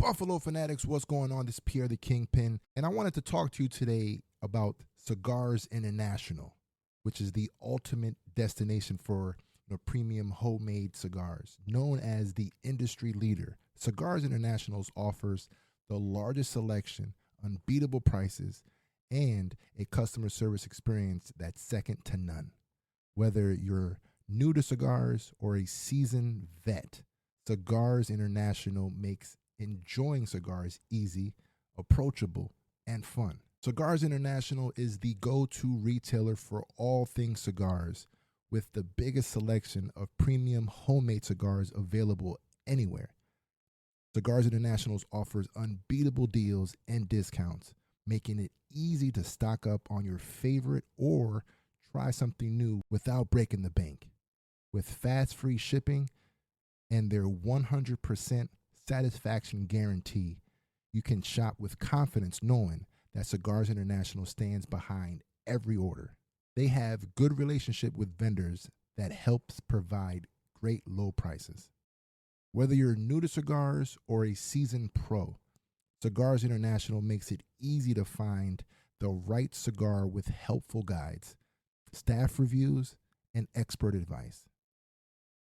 Buffalo Fanatics, what's going on? This is Pierre the Kingpin, and I wanted to talk to you today about Cigars International, which is the ultimate destination for premium homemade cigars. Known as the industry leader, Cigars International offers the largest selection, unbeatable prices, and a customer service experience that's second to none. Whether you're new to cigars or a seasoned vet, Cigars International makes enjoying cigars easy, approachable, and fun. Cigars International is the go-to retailer for all things cigars, with the biggest selection of premium homemade cigars available anywhere. Cigars International offers unbeatable deals and discounts, making it easy to stock up on your favorite or try something new without breaking the bank. With fast free shipping and their 100% satisfaction guarantee, you can shop with confidence knowing that Cigars International stands behind every order. They have good relationship with vendors that helps provide great low prices. Whether you're new to cigars or a seasoned pro, Cigars International makes it easy to find the right cigar with helpful guides, staff reviews, and expert advice.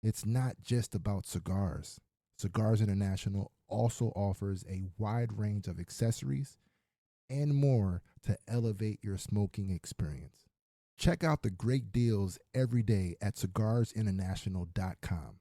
It's not just about cigars. Cigars International also offers a wide range of accessories and more to elevate your smoking experience. Check out the great deals every day at cigarsinternational.com.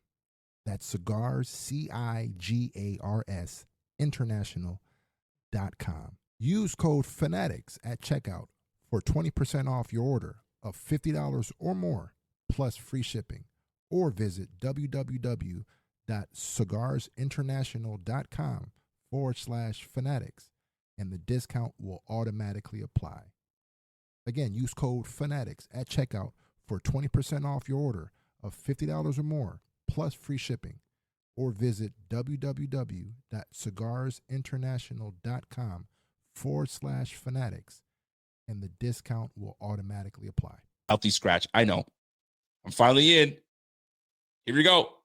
That's cigars, CIGARS, international.com. Use code FANATICS at checkout for 20% off your order of $50 or more, plus free shipping. Or visit www.cigarsinternational.com/fanatics, and the discount will automatically apply. Again, use code FANATICS at checkout for 20% off your order of $50 or more, plus free shipping. Or visit www.cigarsinternational.com/fanatics, and the discount will automatically apply. healthy scratch. I know. I'm finally in. Here we go.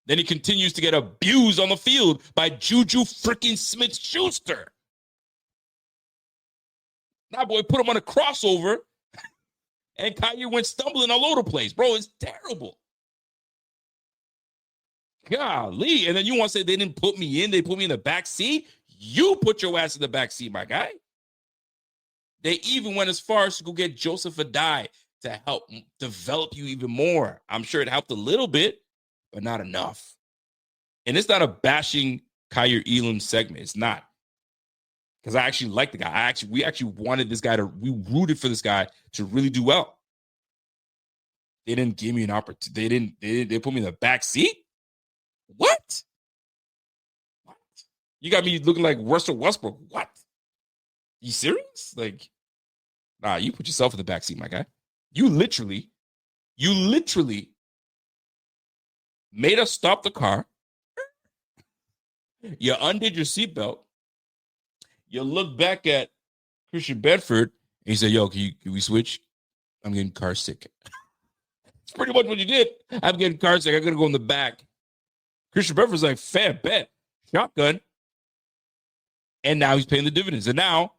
Then he continues to get abused on the field by Juju freaking Smith-Schuster. That boy put him on a crossover, and Kaiir went stumbling all over the place. Bro, it's terrible. Golly. And then you want to say they didn't put me in, they put me in the back seat? You put your ass in the back seat, my guy. They even went as far as to go get Joseph Adai to help develop you even more. I'm sure it helped a little bit, but not enough. And it's not a bashing Kaiir Elam segment. It's not. Because I actually like the guy. We actually wanted this guy we rooted for this guy to really do well. They didn't give me an opportunity. They put me in the back seat? What? You got me looking like Russell Westbrook. What? You serious? Like, nah, you put yourself in the back seat, my guy. You literally made us stop the car. You undid your seatbelt. You look back at Christian Bedford and you say, yo, can we switch? I'm getting car sick. It's pretty much what you did. I'm getting car sick. I'm going to go in the back. Christian Bedford's like, fair bet. Shotgun. And now he's paying the dividends. And now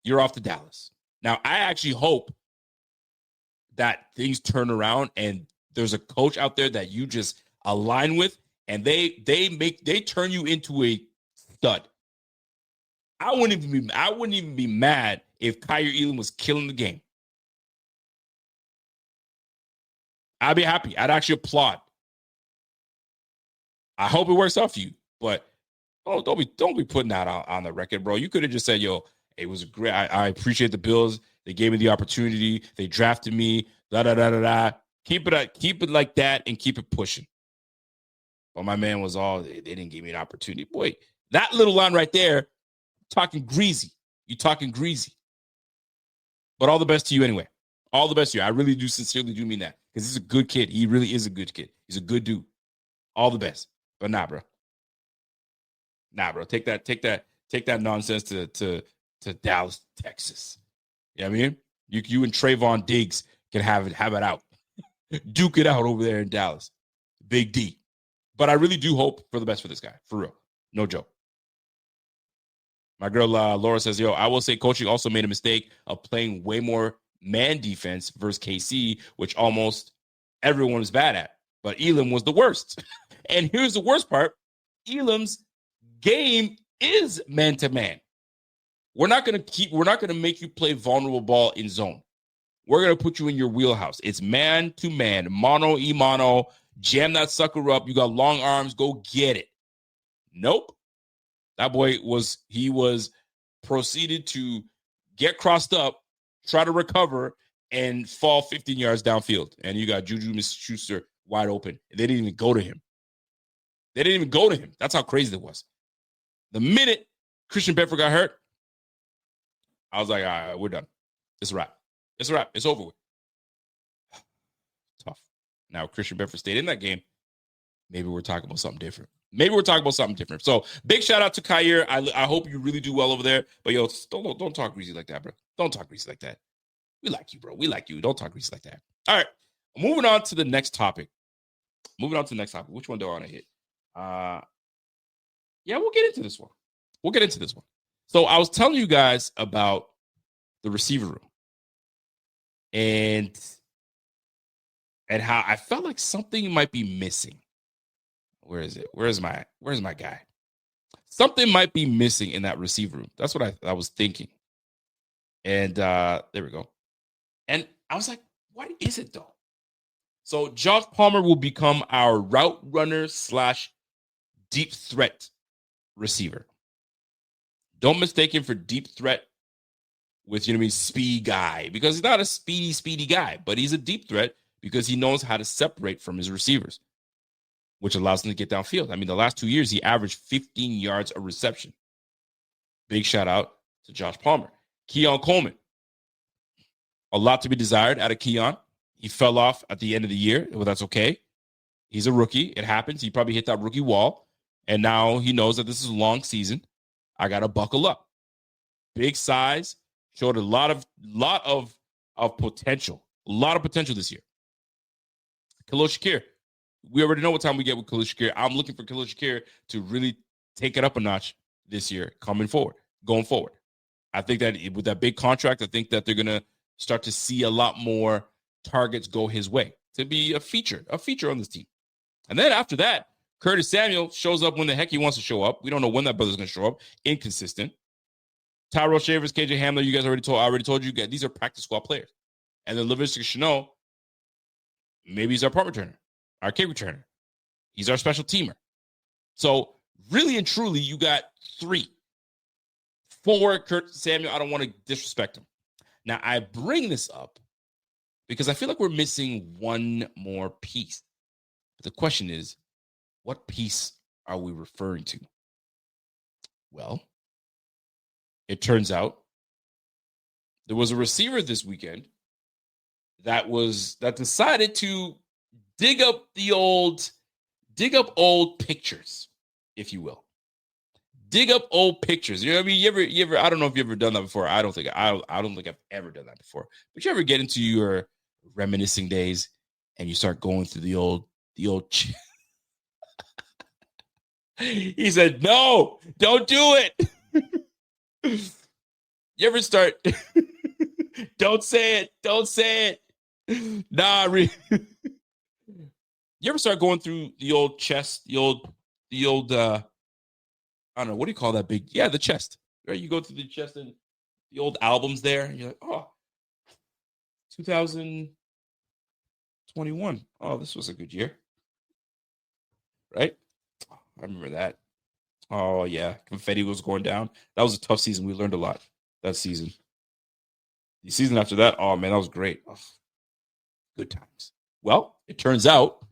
you're off to Dallas. Now, I actually hope that things turn around and there's a coach out there that you just align with and they turn you into a stud. I wouldn't even be mad if Kaiir Elam was killing the game. I'd be happy. I'd actually applaud. I hope it works out for you, but don't be putting that on the record, bro. You could have just said, yo, it was great. I appreciate the Bills. They gave me the opportunity. They drafted me. Da da da da da. Keep it like that and keep it pushing. But my man was all they didn't give me an opportunity. Boy, That little line right there, talking greasy. You're talking greasy. But all the best to you anyway. All the best to you. I really do sincerely do mean that. Because he's a good kid. He really is a good kid. He's a good dude. All the best. But nah, bro. Nah, bro. Take that nonsense to Dallas, Texas. You know what I mean? You and Trayvon Diggs can have it out. Duke it out over there in Dallas. Big D. But I really do hope for the best for this guy. For real. No joke. My girl Laura says, yo, I will say coaching also made a mistake of playing way more man defense versus KC, which almost everyone was bad at. But Elam was the worst. And here's the worst part. Elam's game is man-to-man. We're not going to make you play vulnerable ball in zone. We're going to put you in your wheelhouse. It's man-to-man, mano-y-mano, jam that sucker up. You got long arms, go get it. Nope. That boy was proceeded to get crossed up, try to recover, and fall 15 yards downfield. And you got Juju Smith-Schuster wide open. They didn't even go to him. That's how crazy it was. The minute Christian Bedford got hurt, I was like, all right, we're done. It's a wrap. It's over with. Tough. Now, Christian Bedford stayed in that game. Maybe we're talking about something different. So, big shout out to Kaiir. I hope you really do well over there. But, yo, don't talk greasy like that, bro. Don't talk greasy like that. We like you, bro. We like you. Don't talk greasy like that. All right. Moving on to the next topic. Which one do I want to hit? Yeah, we'll get into this one. So I was telling you guys about the receiver room and how I felt like something might be missing. Where is it? Where's my guy? Something might be missing in that receiver room. That's what I was thinking. And there we go. And I was like, what is it though? So Josh Palmer will become our route runner / deep threat receiver. Don't mistake him for deep threat with, speed guy, because he's not a speedy guy, but he's a deep threat because he knows how to separate from his receivers, which allows him to get downfield. I mean, the last 2 years, he averaged 15 yards a reception. Big shout out to Josh Palmer. Keon Coleman. A lot to be desired out of Keon. He fell off at the end of the year. Well, that's okay. He's a rookie. It happens. He probably hit that rookie wall. And now he knows that this is a long season. I got to buckle up. Big size. Showed a lot of potential. A lot of potential this year. Khalil Shakir. We already know what time we get with Khalil Shakir. I'm looking for Khalil Shakir to really take it up a notch this year, going forward. I think that with that big contract, I think that they're going to start to see a lot more targets go his way to be a feature on this team. And then after that, Curtis Samuel shows up when the heck he wants to show up. We don't know when that brother's going to show up. Inconsistent. Tyrell Shavers, KJ Hamler, you guys I already told you guys, these are practice squad players. And then Laviska Shenault, maybe he's our punt returner, our kick returner. He's our special teamer. So really and truly, you got 3. 4, Curtis Samuel. I don't want to disrespect him. Now, I bring this up because I feel like we're missing one more piece. But the question is, what piece are we referring to? Well, it turns out there was a receiver this weekend that decided to dig up old pictures, if you will. Dig up old pictures. You know what I mean? You ever I don't know if you've ever done that before. I don't think I've ever done that before. But you ever get into your reminiscing days and you start going through the old He said, "No, don't do it." You ever start Don't say it. Nah, you ever start going through the old chest, the old I don't know, what do you call that big? Yeah, the chest. Right? You go through the chest and the old albums there, and you're like, oh, 2021. Oh, this was a good year. Right? I remember that. Oh, yeah. Confetti was going down. That was a tough season. We learned a lot that season. The season after that, oh, man, that was great. Oh, good times. Well, it turns out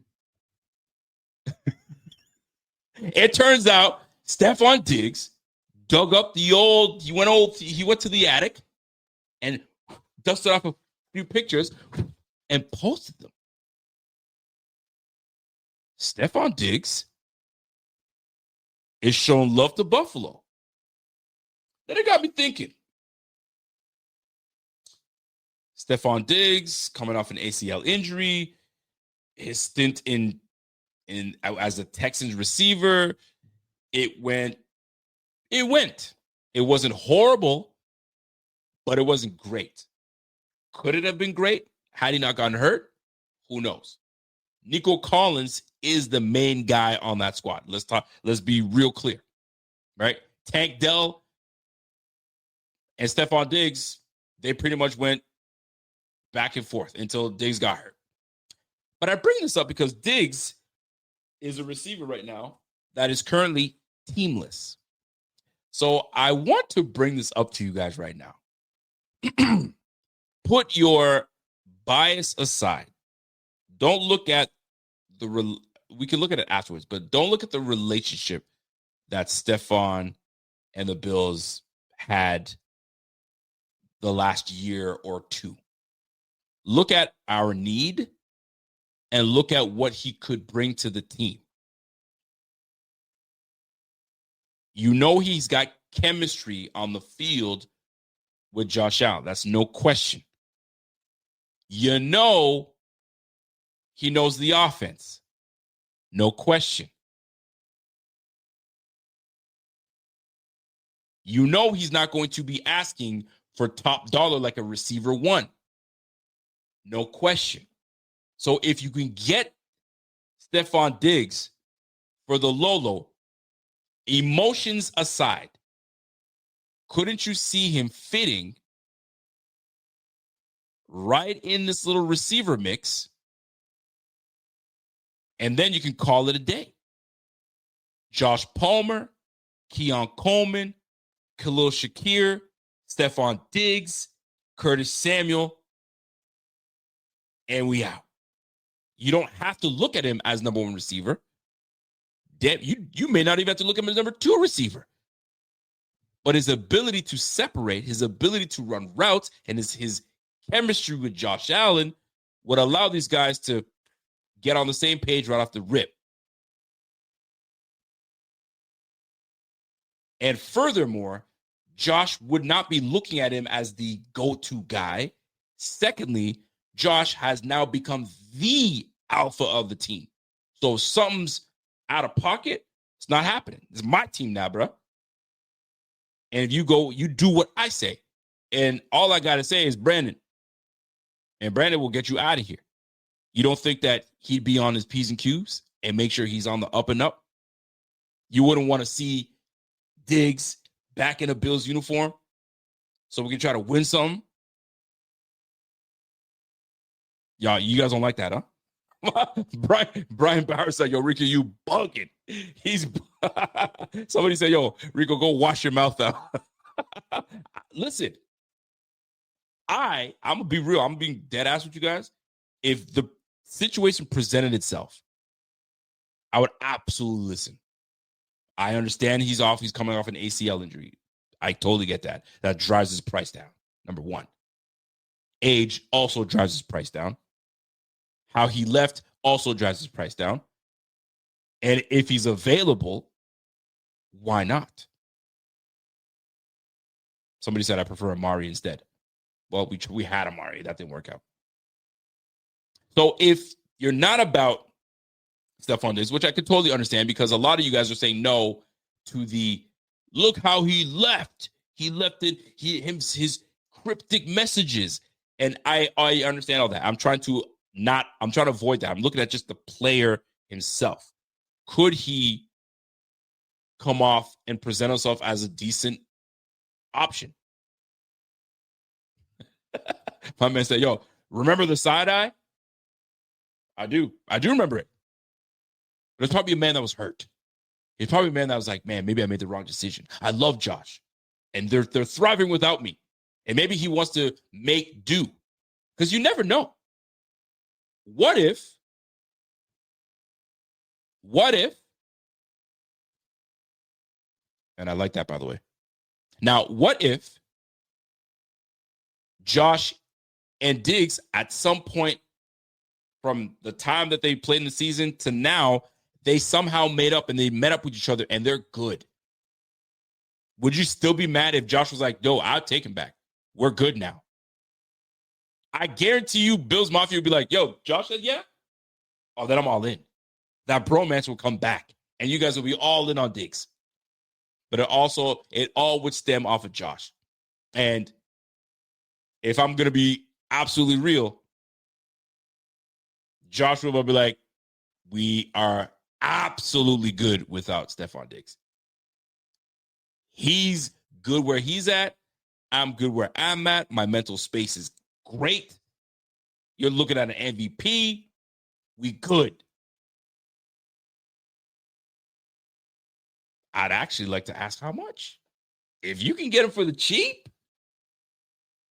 Stephon Diggs dug up he went to the attic and dusted off a few pictures and posted them. Stephon Diggs is showing love to Buffalo. Then it got me thinking. Stephon Diggs coming off an ACL injury, his stint in as a Texans receiver, it went. It wasn't horrible, but it wasn't great. Could it have been great had he not gotten hurt? Who knows? Nico Collins is the main guy on that squad. Let's be real clear, right? Tank Dell and Stephon Diggs, they pretty much went back and forth until Diggs got hurt. But I bring this up because Diggs is a receiver right now that is currently teamless. So I want to bring this up to you guys right now. Put your bias aside. Don't look at we can look at it afterwards, but don't look at the relationship that Stephon and the Bills had the last year or two. Look at our need and look at what he could bring to the team. You know he's got chemistry on the field with Josh Allen. That's no question. You know he knows the offense. No question. You know he's not going to be asking for top dollar like a receiver one. No question. So if you can get Stephon Diggs for the Lolo, emotions aside, couldn't you see him fitting right in this little receiver mix? And then you can call it a day. Josh Palmer, Keon Coleman, Khalil Shakir, Stephon Diggs, Curtis Samuel, and we out. You don't have to look at him as number one receiver. You may not even have to look at him as number two receiver. But his ability to separate, his ability to run routes, and his chemistry with Josh Allen would allow these guys to get on the same page right off the rip. And furthermore, Josh would not be looking at him as the go-to guy. Secondly, Josh has now become the alpha of the team. So if something's out of pocket, it's not happening. It's my team now, bro. And if you go, you do what I say. And all I got to say is Brandon. And Brandon will get you out of here. You don't think that he'd be on his P's and Q's and make sure he's on the up and up? You wouldn't want to see Diggs back in a Bills uniform so we can try to win something? Y'all, you guys don't like that, huh? Brian Bauer said, yo, Rico, you bugging. Somebody said, yo, Rico, go wash your mouth out. Listen, I'm going to be real. I'm being dead ass with you guys. If the situation presented itself, I would absolutely listen. I understand he's coming off an ACL injury. I totally get that. That drives his price down, number one. Age also drives his price down. How he left also drives his price down. And if he's available, why not? Somebody said I prefer Amari instead. Well, we had Amari. That didn't work out. So if you're not about Stephon Diggs, which I could totally understand because a lot of you guys are saying no to the look how he left. He left it, his cryptic messages. And I understand all that. I'm trying to avoid that. I'm looking at just the player himself. Could he come off and present himself as a decent option? My man said, yo, remember the side eye? I do remember it. But it's probably a man that was hurt. It's probably a man that was like, man, maybe I made the wrong decision. I love Josh. And they're thriving without me. And maybe he wants to make do. Because you never know. What if And I like that, by the way. Now, what if Josh and Diggs at some point from the time that they played in the season to now, they somehow made up and they met up with each other and they're good? Would you still be mad if Josh was like, yo, I'll take him back? We're good now. I guarantee you Bills Mafia would be like, yo, Josh said yeah? Oh, then I'm all in. That bromance will come back and you guys will be all in on Diggs. But it all would stem off of Josh. And if I'm going to be absolutely real, Joshua will be like, we are absolutely good without Stephon Diggs. He's good where he's at. I'm good where I'm at. My mental space is great. You're looking at an MVP. We good. I'd actually like to ask how much. If you can get him for the cheap,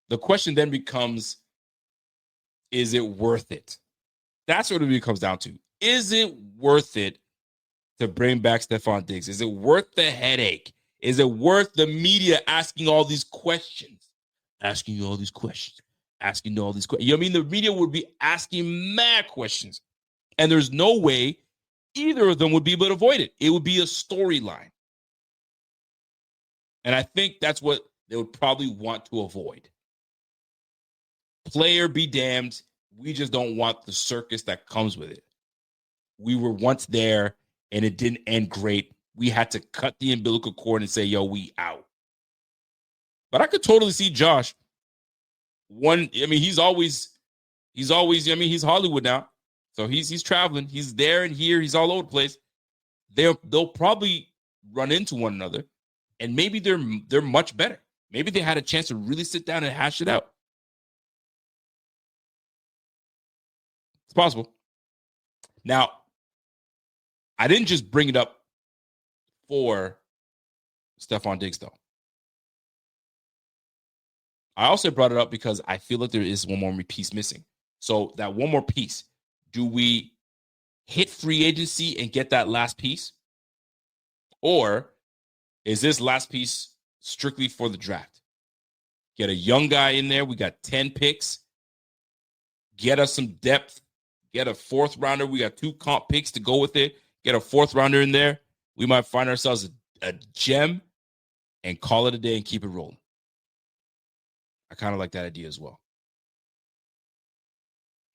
the question then becomes, is it worth it? That's what it comes down to. Is it worth it to bring back Stephon Diggs? Is it worth the headache? Is it worth the media asking all these questions? Asking you all these questions. Asking all these questions. You know what I mean? The media would be asking mad questions. And there's no way either of them would be able to avoid it. It would be a storyline. And I think that's what they would probably want to avoid. Player be damned. We just don't want the circus that comes with it. We were once there and it didn't end great. We had to cut the umbilical cord and say, yo, we out. But I could totally see Josh. He's Hollywood now. So he's traveling. He's there and here. He's all over the place. They'll probably run into one another. And maybe they're much better. Maybe they had a chance to really sit down and hash it out. It's possible. Now, I didn't just bring it up for Stephon Diggs, though. I also brought it up because I feel like there is one more piece missing. So that one more piece, do we hit free agency and get that last piece? Or is this last piece strictly for the draft? Get a young guy in there. We got 10 picks. Get us some depth. Get a fourth rounder. We got 2 comp picks to go with it. Get a fourth rounder in there. We might find ourselves a gem and call it a day and keep it rolling. I kind of like that idea as well.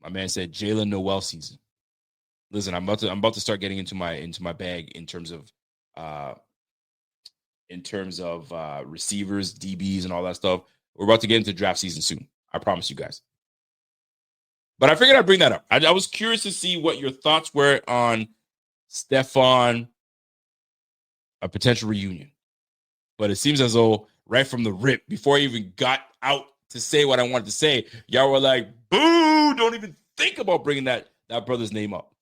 My man said Jalen Noel season. Listen, I'm about to start getting into my bag in terms of receivers, DBs, and all that stuff. We're about to get into draft season soon. I promise you guys. But I figured I'd bring that up. I was curious to see what your thoughts were on Stephon, a potential reunion. But it seems as though right from the rip, before I even got out to say what I wanted to say, y'all were like, boo, don't even think about bringing that brother's name up.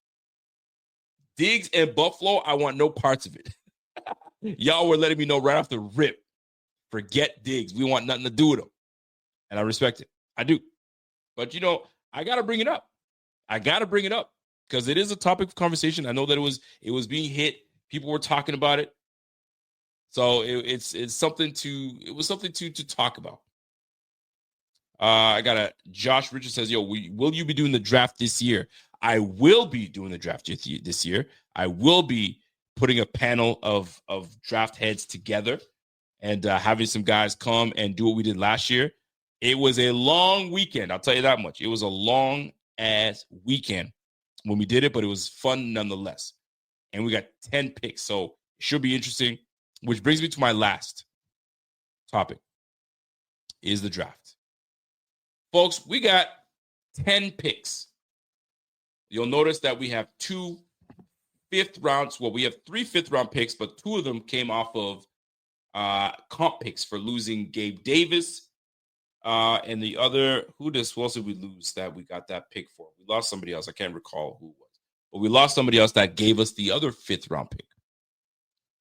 Diggs and Buffalo, I want no parts of it. Y'all were letting me know right off the rip, forget Diggs. We want nothing to do with him. And I respect it. I do. But, I got to bring it up. I got to bring it up because it is a topic of conversation. I know that it was being hit. People were talking about it. So it was something to talk about. I got a Josh Richards says, yo, will you be doing the draft this year? I will be doing the draft this year. I will be putting a panel of draft heads together and having some guys come and do what we did last year. It was a long weekend. I'll tell you that much. It was a long ass weekend when we did it, but it was fun nonetheless. And we got 10 picks. So it should be interesting, which brings me to my last topic is the draft. Folks, we got 10 picks. You'll notice that we have 2 fifth rounds. Well, we have 3 fifth-round picks, but 2 of them came off of comp picks for losing Gabe Davis. And the other, who else did we lose that we got that pick for? We lost somebody else. I can't recall who it was. But we lost somebody else that gave us the other 5th-round pick.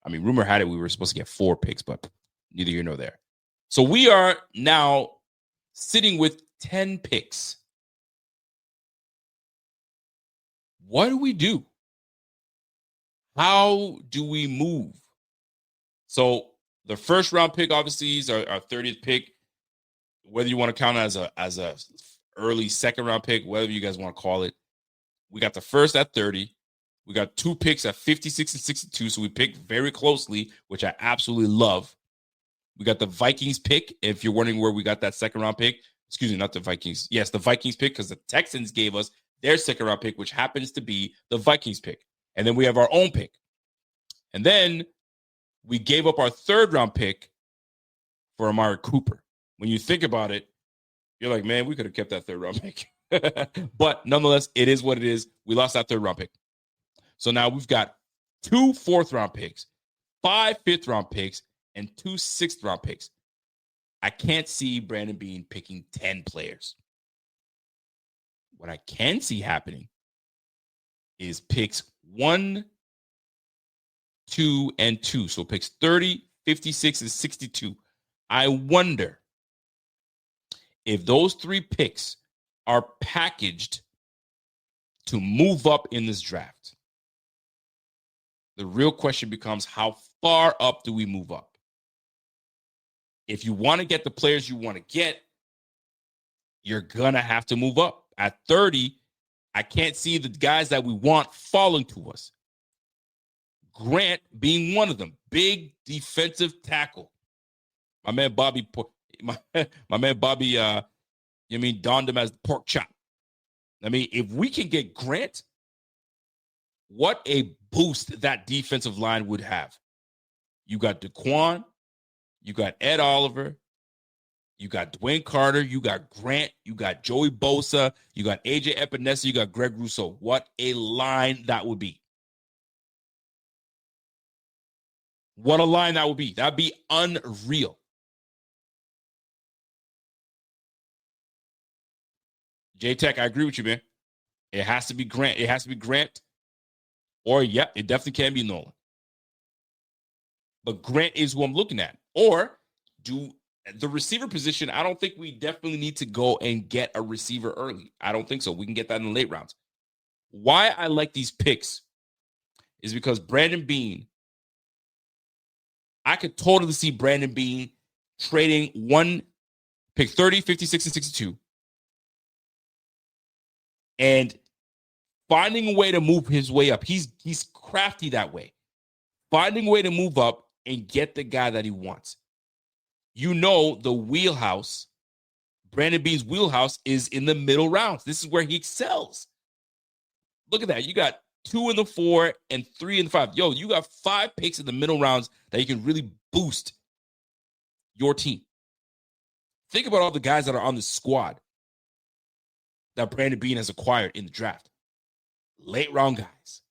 I mean, rumor had it we were supposed to get 4 picks, but neither here nor there. So we are now sitting with 10 picks. What do we do? How do we move? So The first round pick obviously is our 30th pick. Whether you want to count it as a early second round pick, whatever you guys want to call it. We got the first at 30. We got 2 picks at 56 and 62. So we picked very closely, which I absolutely love. We got the Vikings pick. If you're wondering where we got that second round pick, excuse me, not the Vikings. Yes, the Vikings pick, because the Texans gave us their second round pick, which happens to be the Vikings pick. And then we have our own pick. And then we gave up our third round pick for Amari Cooper. When you think about it, you're like, man, we could have kept that third round pick. But nonetheless, it is what it is. We lost that third round pick. So now we've got 2 fourth round picks, 5 fifth round picks, and 2 sixth round picks. I can't see Brandon Beane picking 10 players. What I can see happening is picks 1, 2, and 2. So picks 30, 56, and 62. I wonder if those 3 picks are packaged to move up in this draft. The real question becomes, how far up do we move up? If you want to get the players you want to get, you're going to have to move up. At 30, I can't see the guys that we want falling to us. Grant being one of them. Big defensive tackle. My man Bobby, donned him as the pork chop. I mean, if we can get Grant, what a boost that defensive line would have. You got DeQuan, you got Ed Oliver, you got Dwayne Carter, you got Grant, you got Joey Bosa, you got AJ Epinesa, you got Greg Rousseau. What a line that would be. What a line that would be. That'd be unreal. J-Tech, I agree with you, man. It has to be Grant. It has to be Grant. Or, yeah, it definitely can be Nolan. But Grant is who I'm looking at. Or do the receiver position, I don't think we definitely need to go and get a receiver early. I don't think so. We can get that in the late rounds. Why I like these picks is because Brandon Beane, I could totally see Brandon Beane trading one pick 30, 56, and 62 and finding a way to move his way up. He's crafty that way. Finding a way to move up and get the guy that he wants. You know, the wheelhouse, Brandon Beane's wheelhouse is in the middle rounds. This is where he excels. Look at that. You got 2 in the 4 and 3 in the 5. Yo, you got 5 picks in the middle rounds that you can really boost your team. Think about all the guys that are on the squad that Brandon Beane has acquired in the draft. Late round guys.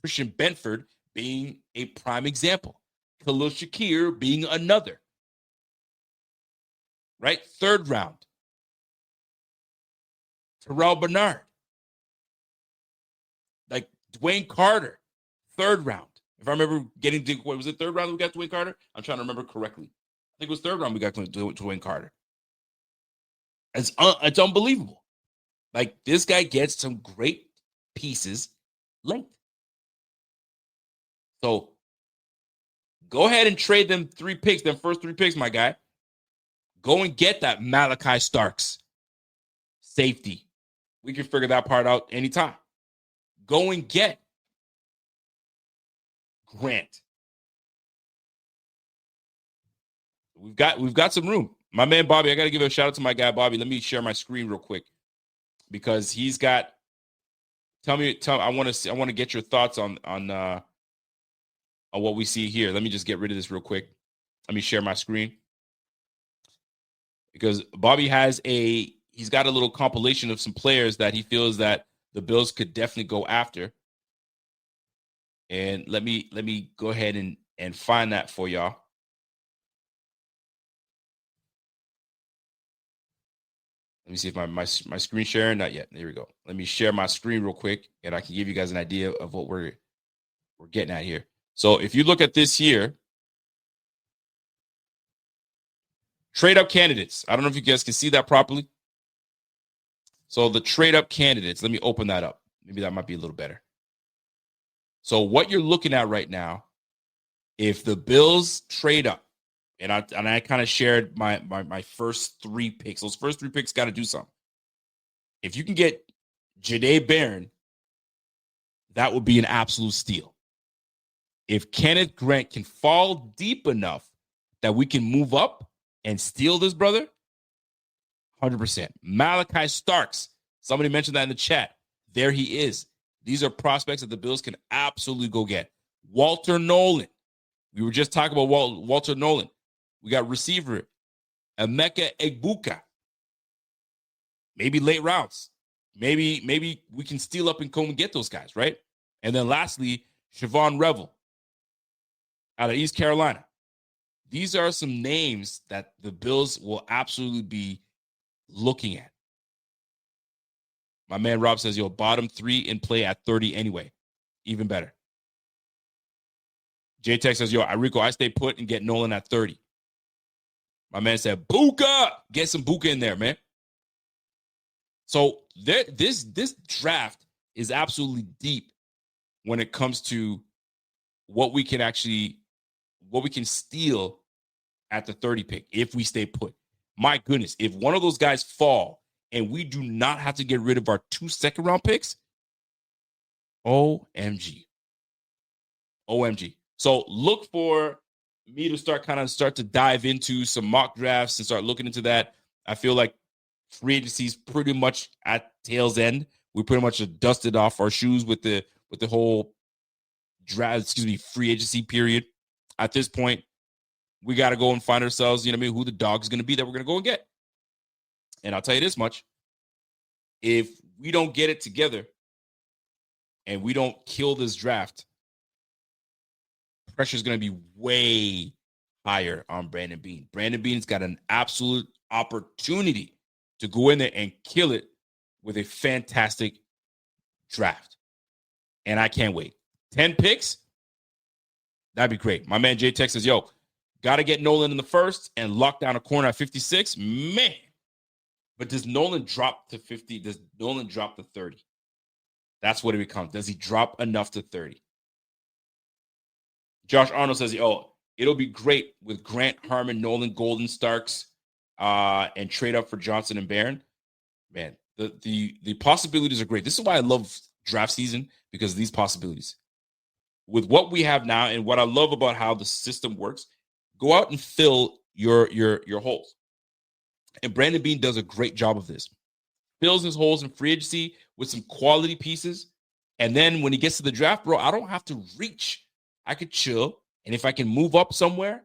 Christian Benford being a prime example. Khalil Shakir being another. Right? 3rd round. Terrell Bernard. Like Dwayne Carter. 3rd round. If I remember getting, was it 3rd round that we got Dwayne Carter? I'm trying to remember correctly. I think it was 3rd round we got Dwayne Carter. It's unbelievable. Like, this guy gets some great pieces late. So, go ahead and trade them 3 picks, them first 3 picks, my guy. Go and get that Malachi Starks safety. We can figure that part out anytime. Go and get Grant. We've got some room. My man Bobby, I got to give a shout out to my guy Bobby. Let me share my screen real quick because he's got. Tell me. I want to get your thoughts on what we see here. Let me just get rid of this real quick. Let me share my screen because Bobby he's got a little compilation of some players that he feels that the Bills could definitely go after. And let me go ahead and find that for y'all. Let me see if my screen sharing. Not yet. There we go. Let me share my screen real quick, and I can give you guys an idea of what we're getting at here. So if you look at this here, trade up candidates. I don't know if you guys can see that properly. So the trade up candidates. Let me open that up. Maybe that might be a little better. So what you're looking at right now If the Bills trade up, and I kind of shared my first 3 picks. Those first 3 picks got to do something. If you can get Janae Barron, that would be an absolute steal. If Kenneth Grant can fall deep enough that we can move up and steal this brother, 100%. Malachi Starks, somebody mentioned that in the chat. There he is. These are prospects that the Bills can absolutely go get. Walter Nolan. We were just talking about Walter Nolan. We got receiver Emeka Egbuka. Maybe late rounds. Maybe we can steal up and come and get those guys, right? And then lastly, Siobhan Revel out of East Carolina. These are some names that the Bills will absolutely be looking at. My man Rob says, yo, bottom 3 in play at 30 anyway. Even better. J-Tech says, yo, Rico, I stay put and get Nolan at 30. My man said, Buka! Get some Buka in there, man. So this draft is absolutely deep when it comes to what we can steal at the 30 pick if we stay put. My goodness, if one of those guys fall and we do not have to get rid of our 2 second-round picks, OMG. So look for me to start to dive into some mock drafts and start looking into that. I feel like free agency is pretty much at tail's end. We pretty much dusted off our shoes with the whole draft, free agency period. At this point, we got to go and find ourselves, who the dog's going to be that we're going to go and get. And I'll tell you this much. If we don't get it together and we don't kill this draft, pressure is going to be way higher on Brandon Beane. Brandon Beane's got an absolute opportunity to go in there and kill it with a fantastic draft. And I can't wait. 10 picks? That'd be great. My man J-Tech says, yo, got to get Nolan in the first and lock down a corner at 56. Man. But does Nolan drop to 50? Does Nolan drop to 30? That's what it becomes. Does he drop enough to 30? Josh Arnold says, it'll be great with Grant, Harmon, Nolan, Golden, Starks, and trade up for Johnson and Barron. Man, the possibilities are great. This is why I love draft season, because of these possibilities. With what we have now and what I love about how the system works, go out and fill your holes. And Brandon Beane does a great job of this. Fills his holes in free agency with some quality pieces. And then when he gets to the draft, bro, I don't have to reach. I could chill. And if I can move up somewhere,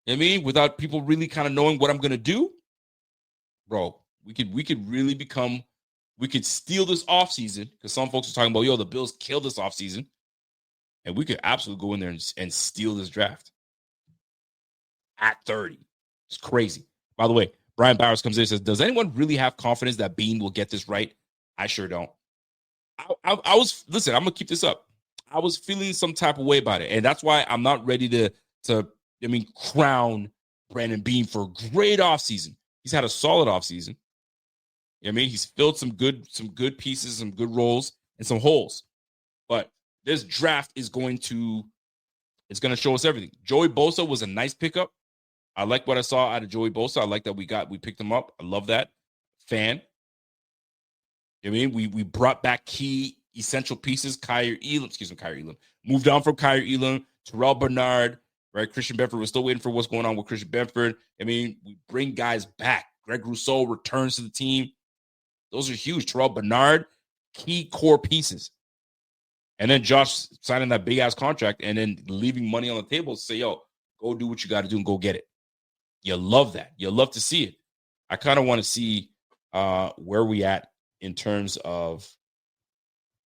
without people really kind of knowing what I'm going to do, bro, we could really we could steal this offseason, because some folks are talking about, the Bills killed this offseason. And we could absolutely go in there and steal this draft at 30. It's crazy. By the way, Brian Bowers comes in and says, does anyone really have confidence that Beane will get this right? I sure don't. Listen, I'm going to keep this up. I was feeling some type of way about it. And that's why I'm not ready to crown Brandon Beane for a great offseason. He's had a solid offseason. He's filled some good pieces, some good roles, and some holes. But this draft is going to show us everything. Joey Bosa was a nice pickup. I like what I saw out of Joey Bosa. I like that we picked him up. I love that. Fan. We brought back key essential pieces. Kaiir Elam. Moved on from Kaiir Elam. Terrell Bernard, right? Christian Benford. We're still waiting for what's going on with Christian Benford. We bring guys back. Greg Rousseau returns to the team. Those are huge. Terrell Bernard, key core pieces. And then Josh signing that big-ass contract and then leaving money on the table to say, yo, go do what you got to do and go get it. You love that. You love to see it. I kind of want to see where we at in terms of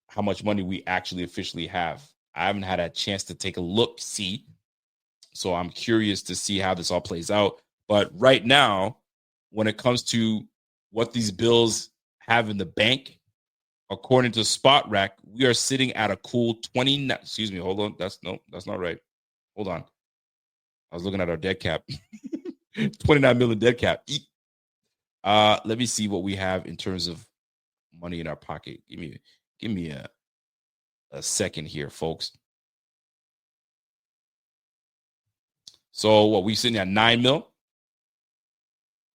how much money we actually officially have. I haven't had a chance to take a look, see. So I'm curious to see how this all plays out. But right now, when it comes to what these Bills have in the bank, according to Spot Rack, we are sitting at a cool 20. Excuse me. Hold on. That's not right. Hold on. I was looking at our dead cap. 29 million dead cap. Let me see what we have in terms of money in our pocket. Give me a second here, folks. So what, we sitting at 9 mil?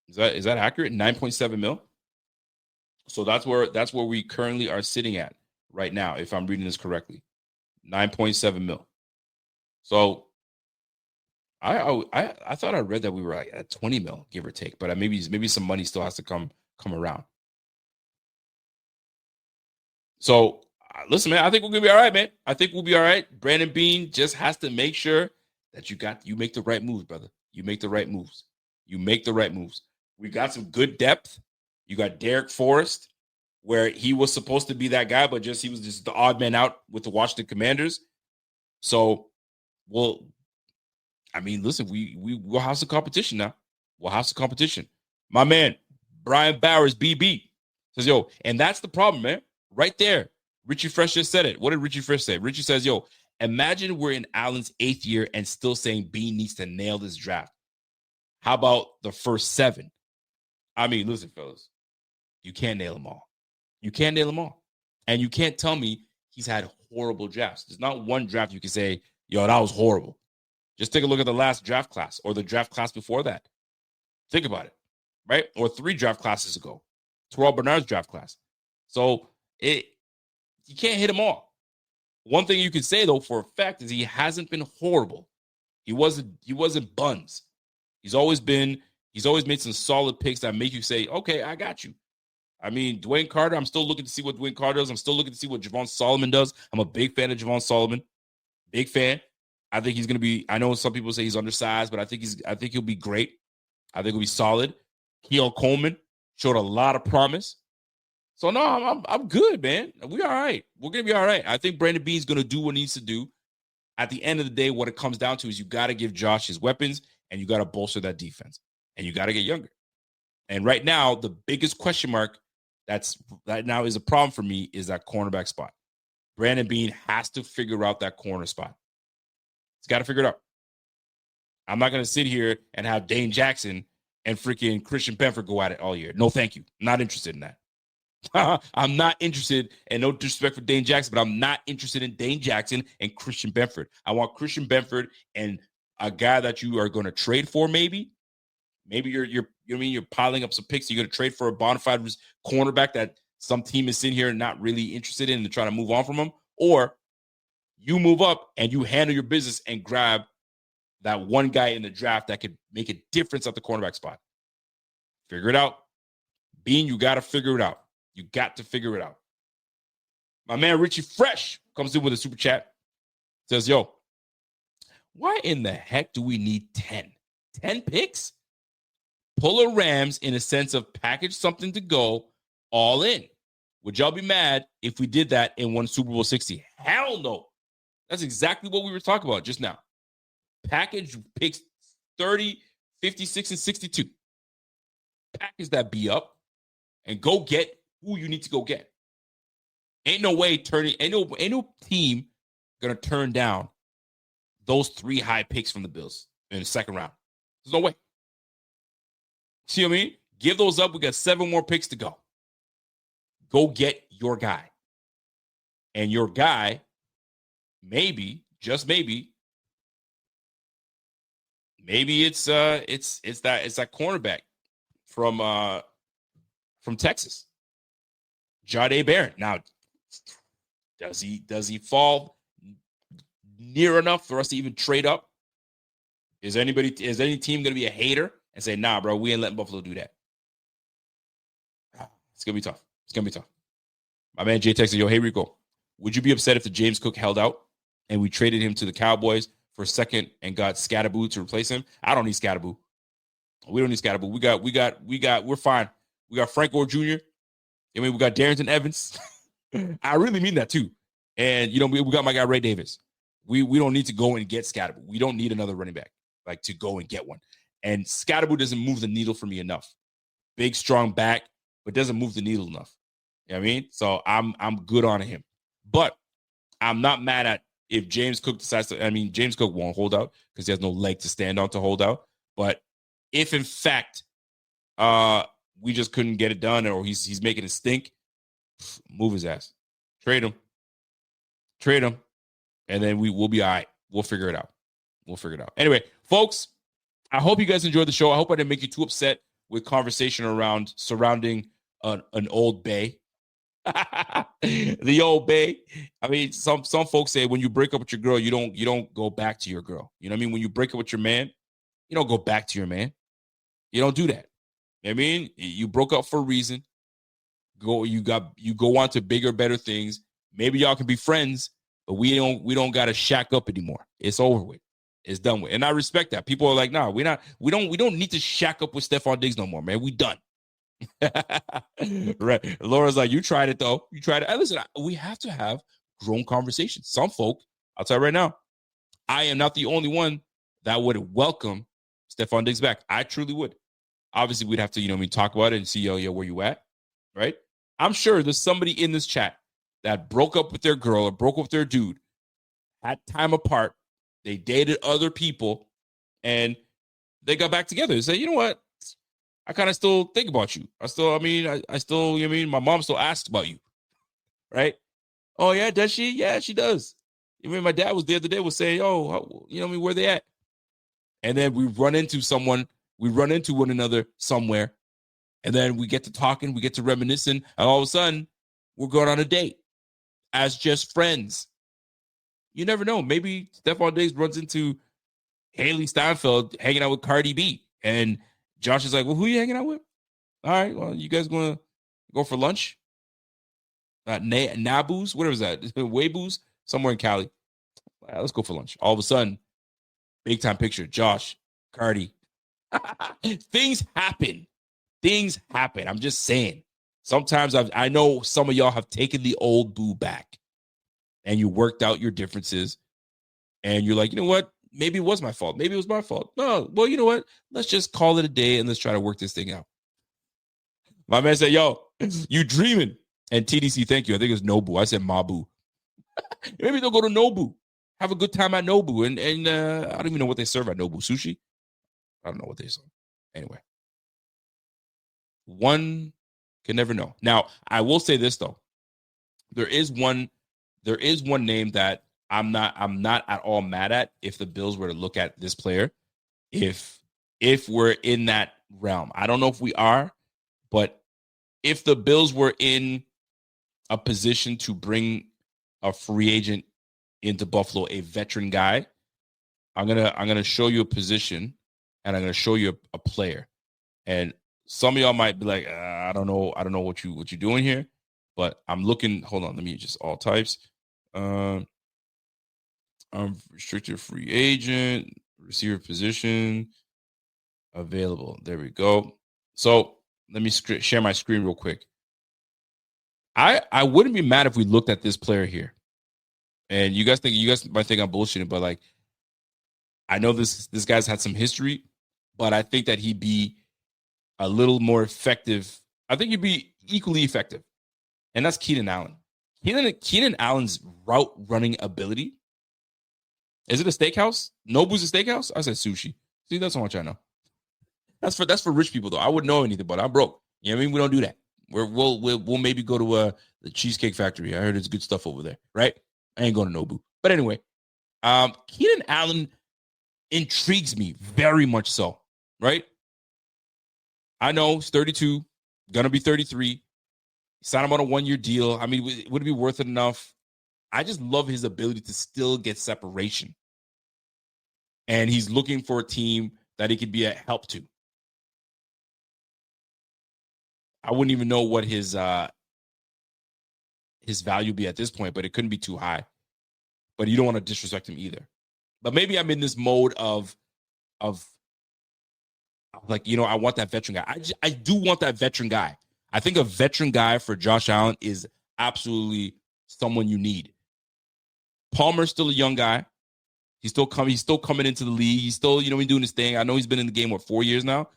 Is that accurate? 9.7 mil. So that's where we currently are sitting at right now, if I'm reading this correctly. 9.7 mil. So I thought I read that we were like at 20 mil, give or take, but maybe some money still has to come around. So listen, man, I think we're gonna be all right, man. I think we'll be all right. Brandon Beane just has to make sure that you make the right moves, brother. You make the right moves. You make the right moves. We got some good depth. You got Derek Forrest, where he was supposed to be that guy, but he was just the odd man out with the Washington Commanders. So, listen, we'll have some competition now. We'll have some competition. My man, Brian Bowers, BB, says, yo, and that's the problem, man. Right there. Richie Fresh just said it. What did Richie Fresh say? Richie says, yo, imagine we're in Allen's 8th year and still saying Beane needs to nail this draft. How about the first 7? Listen, fellas, you can't nail them all. You can't nail them all. And you can't tell me he's had horrible drafts. There's not one draft you can say, yo, that was horrible. Just take a look at the last draft class or the draft class before that. Think about it, right? Or 3 draft classes ago. Terrell Bernard's draft class. So you can't hit them all. One thing you can say, though, for a fact is he hasn't been horrible. He wasn't buns. He's always made some solid picks that make you say, okay, I got you. Dwayne Carter, I'm still looking to see what Dwayne Carter does. I'm still looking to see what Javon Solomon does. I'm a big fan of Javon Solomon. Big fan. I think he's going to be, I know some people say he's undersized, but I think he'll be great. I think he'll be solid. Keon Coleman showed a lot of promise. So, no, I'm good, man. We're all right. We're going to be all right. I think Brandon Beane's going to do what he needs to do. At the end of the day, what it comes down to is you got to give Josh his weapons, and you got to bolster that defense, and you got to get younger. And right now, the biggest question mark that now is a problem for me is that cornerback spot. Brandon Beane has to figure out that corner spot. He's got to figure it out. I'm not going to sit here and have Dane Jackson and freaking Christian Benford go at it all year. No, thank you. I'm not interested in that. I'm not interested, and no disrespect for Dane Jackson, but I'm not interested in Dane Jackson and Christian Benford. I want Christian Benford and a guy that you are going to trade for, maybe you're piling up some picks. You're going to trade for a bona fide cornerback that some team is sitting here and not really interested in and trying to move on from him, or you move up and you handle your business and grab that one guy in the draft that could make a difference at the cornerback spot. Figure it out. Beane, you got to figure it out. You got to figure it out. My man Richie Fresh comes in with a super chat. Says, yo, why in the heck do we need 10? 10 picks? Pull a Rams in a sense of package something to go all in. Would y'all be mad if we did that and won Super Bowl 60? Hell no. That's exactly what we were talking about just now. Package picks 30, 56, and 62. Package that B up and go get who you need to go get. Ain't no team gonna turn down those 3 high picks from the Bills in the second round. There's no way. See what I mean? Give those up. We got 7 more picks to go. Go get your guy. And your guy, maybe, just maybe it's that cornerback from Texas. Jahdae Barron. Now, does he fall near enough for us to even trade up? Is any team going to be a hater and say, nah, bro, we ain't letting Buffalo do that? It's going to be tough. It's going to be tough. My man Jay texted, yo, hey, Rico, would you be upset if the James Cook held out and we traded him to the Cowboys for a second and got Scatterboo to replace him? I don't need Scatterboo. We don't need Scatterboo. We're fine. We got Frank Gore Jr. We got Darrington Evans. I really mean that too. And, we got my guy Ray Davis. We don't need to go and get Scatterboo. We don't need another running back, to go and get one. And Scatterboo doesn't move the needle for me enough. Big, strong back, but doesn't move the needle enough. You know what I mean? So I'm good on him. But I'm not mad at if James Cook decides to, James Cook won't hold out because he has no leg to stand on to hold out. But if in fact we just couldn't get it done or he's making it stink, move his ass. Trade him. And then we'll be all right. We'll figure it out. We'll figure it out. Anyway, folks, I hope you guys enjoyed the show. I hope I didn't make you too upset with conversation surrounding an old bay. The old bay. I mean, some folks say when you break up with your girl, you don't go back to your girl. You know what I mean? When you break up with your man, you don't go back to your man. You don't do that. You know what I mean? You broke up for a reason. You go on to bigger, better things. Maybe y'all can be friends, but we don't gotta shack up anymore. It's over with. It's done with. And I respect that. People are like, nah, we don't need to shack up with Stephon Diggs no more, man. We done. Right. Laura's like, you tried it though. You tried it. Hey, listen, we have to have grown conversations. Some folk, I'll tell you right now, I am not the only one that would welcome Stephon Diggs back. I truly would. Obviously, we'd have to, talk about it and see, yo, where you at, right? I'm sure there's somebody in this chat that broke up with their girl or broke up with their dude, had time apart, they dated other people, and they got back together and said, you know what? I kind of still think about you. I still, my mom still asks about you, right? Oh, yeah, does she? Yeah, she does. My dad was the other day was saying, oh, where they at? And then we run into one another somewhere, and then we get to talking, we get to reminiscing, and all of a sudden, we're going on a date as just friends. You never know. Maybe Stephon Diggs runs into Haley Steinfeld hanging out with Cardi B, and Josh is like, well, who are you hanging out with? All right, well, you guys going to go for lunch? Nabu's? Whatever is that? Weibu's? Somewhere in Cali. Let's go for lunch. All of a sudden, big time picture. Josh, Cardi. Things happen. I'm just saying. Sometimes I know some of y'all have taken the old boo back and you worked out your differences and you're like, you know what? Maybe it was my fault. Maybe it was my fault. No, well, you know what? Let's just call it a day and let's try to work this thing out. My man said, yo, you dreaming. And TDC, thank you. I think it was Nobu. I said Mabu. Maybe they'll go to Nobu. Have a good time at Nobu. And I don't even know what they serve at Nobu. Sushi? I don't know what they serve. Anyway. One can never know. Now, I will say this, though. There is one name that I'm not at all mad at if the Bills were to look at this player. If we're in that realm. I don't know if we are, but if the Bills were in a position to bring a free agent into Buffalo, a veteran guy, I'm gonna show you a position and I'm gonna show you a player. And some of y'all might be like, I don't know what you're doing here, but I'm looking. Hold on, let me just all types. I'm restricted free agent, receiver position, available. There we go. So let me share my screen real quick. I wouldn't be mad if we looked at this player here. And you guys might think I'm bullshitting, but like, I know this guy's had some history, but I think that he'd be a little more effective. I think he'd be equally effective. And that's Keenan Allen. Keenan Allen's route running ability. Is it a steakhouse? Nobu's a steakhouse? I said sushi. See, that's how much I know. That's for rich people though. I wouldn't know anything, but I'm broke. You know what I mean? We don't do that. We'll maybe go to the Cheesecake Factory. I heard it's good stuff over there, right? I ain't going to Nobu. But anyway, Keenan Allen intrigues me very much so, right? I know he's 32, gonna be 33. Sign him on a 1-year deal. I mean, would it be worth it enough? I just love his ability to still get separation. And he's looking for a team that he could be a help to. I wouldn't even know what his value would be at this point, but it couldn't be too high. But you don't want to disrespect him either. But maybe I'm in this mode of like, I want that veteran guy. I do want that veteran guy. I think a veteran guy for Josh Allen is absolutely someone you need. Palmer's still a young guy. He's still coming into the league. He's still, he's doing his thing. I know he's been in the game, 4 years now?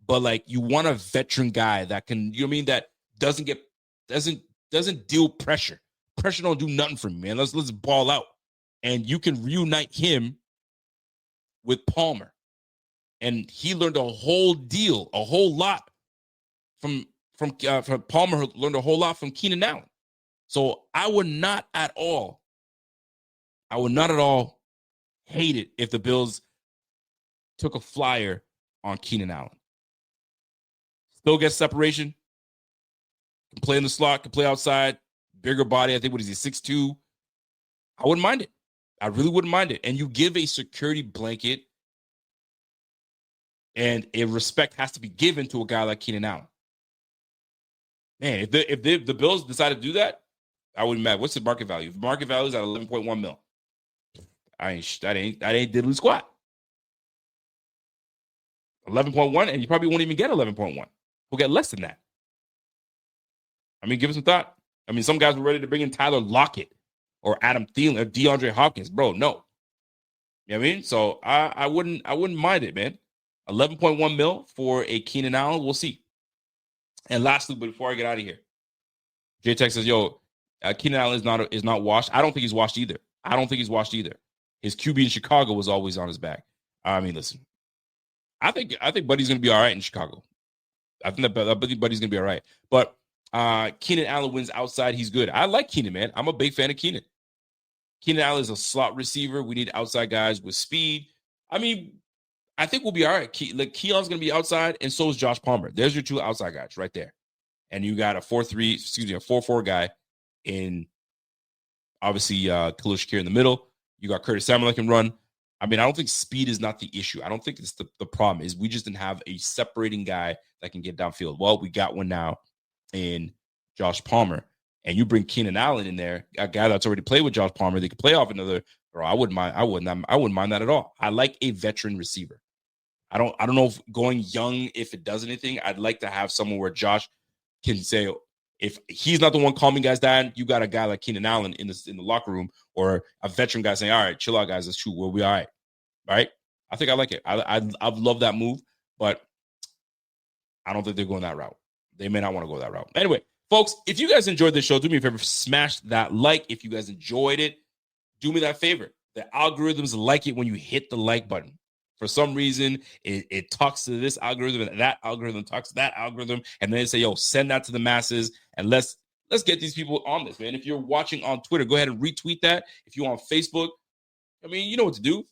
But like, you want a veteran guy that can, that doesn't deal pressure. Pressure don't do nothing for me, man. Let's ball out. And you can reunite him with Palmer. And he learned a whole lot from Palmer, learned a whole lot from Keenan Allen. So I would not at all hate it if the Bills took a flyer on Keenan Allen. Still gets separation. Can play in the slot, can play outside. Bigger body. I think, what is he, 6'2"? I wouldn't mind it. I really wouldn't mind it. And you give a security blanket, and a respect has to be given to a guy like Keenan Allen. Man, if the Bills decide to do that, I wouldn't mad. What's the market value? If the market value is at 11.1 mil, that ain't diddly squat. 11.1, and you probably won't even get 11.1. We'll get less than that. I mean, give it some thought. I mean, some guys were ready to bring in Tyler Lockett or Adam Thielen or DeAndre Hopkins. Bro, no. You know what I mean? So I wouldn't mind it, man. 11.1 mil for a Keenan Allen. We'll see. And lastly, but before I get out of here, J-Tech says, Keenan Allen is not washed. I don't think he's washed either. His QB in Chicago was always on his back. I mean, listen, I think Buddy's going to be all right in Chicago. I think Buddy's going to be all right. But Keenan Allen wins outside. He's good. I like Keenan, man. I'm a big fan of Keenan. Keenan Allen is a slot receiver. We need outside guys with speed. I mean, I think we'll be all right. Keon's going to be outside, and so is Josh Palmer. There's your two outside guys right there. And you got a 4-4 guy in, obviously, Khalil Shakir in the middle. You got Curtis Samuel that can run. I mean, I don't think speed is not the issue. I don't think it's the problem is we just didn't have a separating guy that can get downfield. Well, we got one now in Josh Palmer. And you bring Keenan Allen in there, a guy that's already played with Josh Palmer. They could play off another. Bro, I wouldn't mind that at all. I like a veteran receiver. I don't know if going young, if it does anything. I'd like to have someone where Josh can say, if he's not the one calming guys down, you got a guy like Keenan Allen in the locker room, or a veteran guy saying, all right, chill out, guys, let's shoot. We'll be all right. Right? I think I like it. I love that move, but I don't think they're going that route. They may not want to go that route. Anyway, folks, if you guys enjoyed this show, do me a favor, smash that like. If you guys enjoyed it, do me that favor. The algorithms like it when you hit the like button. For some reason, it talks to this algorithm, and that algorithm talks to that algorithm, and then they say, send that to the masses, and let's get these people on this, man. If you're watching on Twitter, go ahead and retweet that. If you're on Facebook, I mean, you know what to do.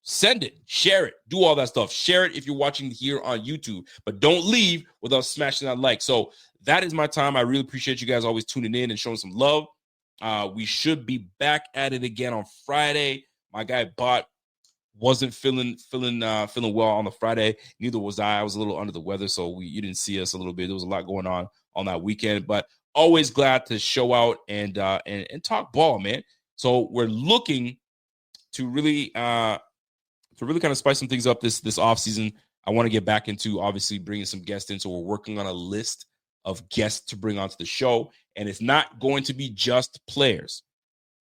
Send it, share it, do all that stuff. Share it if you're watching here on YouTube, but don't leave without smashing that like. So that is my time. I really appreciate you guys always tuning in and showing some love. We should be back at it again on Friday. My guy Bot wasn't feeling well on the Friday. Neither was I. I was a little under the weather, so you didn't see us a little bit. There was a lot going on that weekend, but always glad to show out and talk ball, man. So we're looking to really kind of spice some things up this offseason. I want to get back into obviously bringing some guests in, so we're working on a list of guests to bring onto the show, and it's not going to be just players.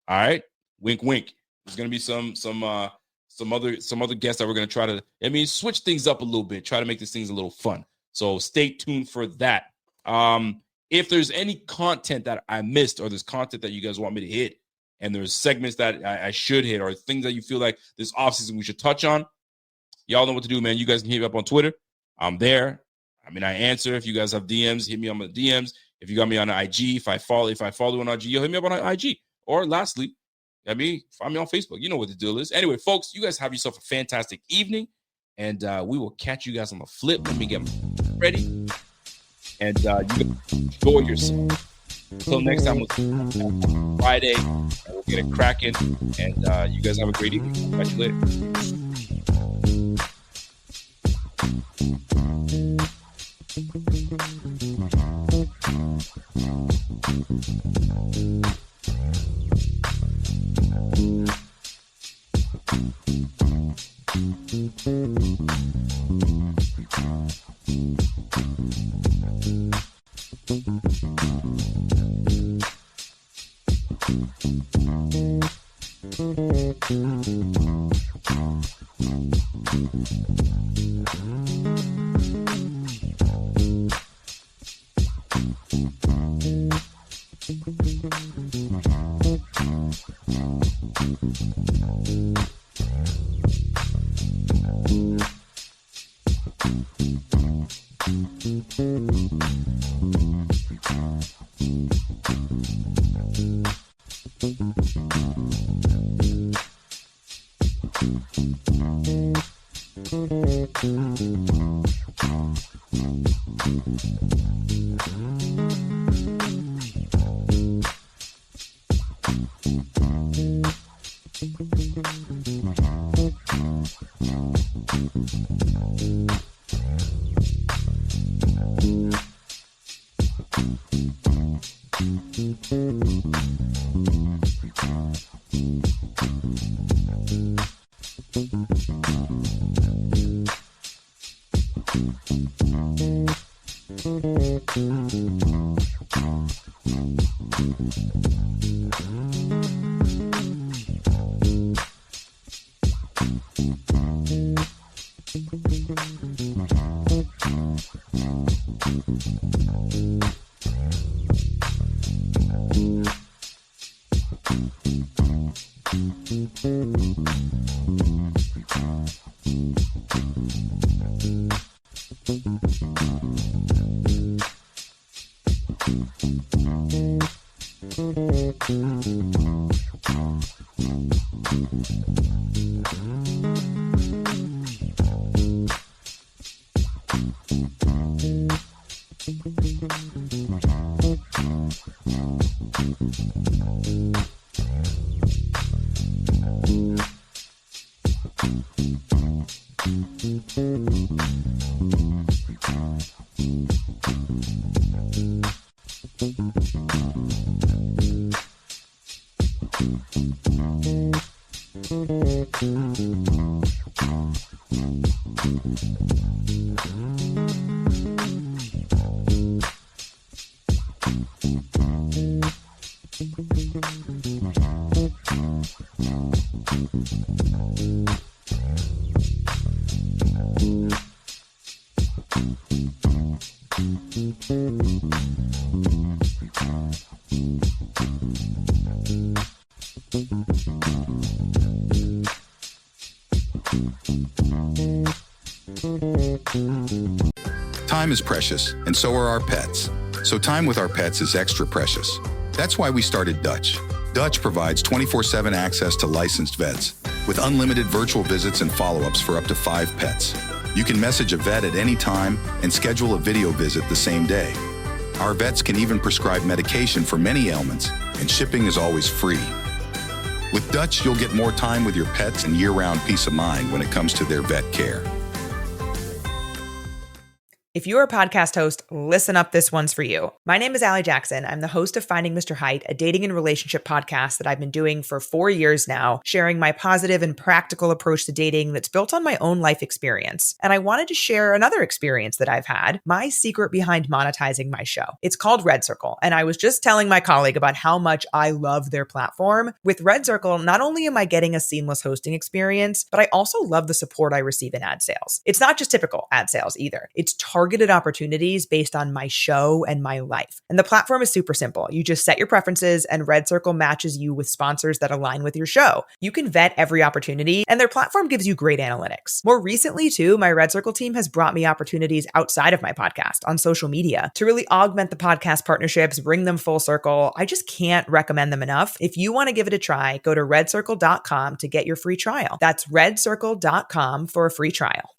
All right, wink, wink. There's going to be some other guests that we're going to try to, switch things up a little bit, try to make these things a little fun. So stay tuned for that. If there's any content that I missed, or there's content that you guys want me to hit, and there's segments that I should hit, or things that you feel like this offseason we should touch on, y'all know what to do, man. You guys can hit me up on Twitter. I'm there. I answer. If you guys have DMs, hit me on the DMs. If you got me on IG, if I follow you on IG, you'll hit me up on IG. Or lastly, find me on Facebook. You know what the deal is. Anyway, folks, you guys have yourself a fantastic evening, and we will catch you guys on the flip. Let me get ready, and you guys enjoy yourself. Until next time, we'll Friday, and we'll get it cracking, and you guys have a great evening. Catch you later. Time is precious, and so are our pets. So time with our pets is extra precious. That's why we started Dutch. Dutch provides 24/7 access to licensed vets, with unlimited virtual visits and follow-ups for up to 5 pets. You can message a vet at any time and schedule a video visit the same day. Our vets can even prescribe medication for many ailments, and shipping is always free. With Dutch, you'll get more time with your pets and year-round peace of mind when it comes to their vet care. If you're a podcast host, listen up, this one's for you. My name is Allie Jackson. I'm the host of Finding Mr. Height, a dating and relationship podcast that I've been doing for 4 years now, sharing my positive and practical approach to dating that's built on my own life experience. And I wanted to share another experience that I've had, my secret behind monetizing my show. It's called Red Circle, and I was just telling my colleague about how much I love their platform. With Red Circle, not only am I getting a seamless hosting experience, but I also love the support I receive in ad sales. It's not just typical ad sales either. It's targeted opportunities based on my show and my life. And the platform is super simple. You just set your preferences and Red Circle matches you with sponsors that align with your show. You can vet every opportunity and their platform gives you great analytics. More recently too, my Red Circle team has brought me opportunities outside of my podcast on social media to really augment the podcast partnerships, bring them full circle. I just can't recommend them enough. If you want to give it a try, go to redcircle.com to get your free trial. That's redcircle.com for a free trial.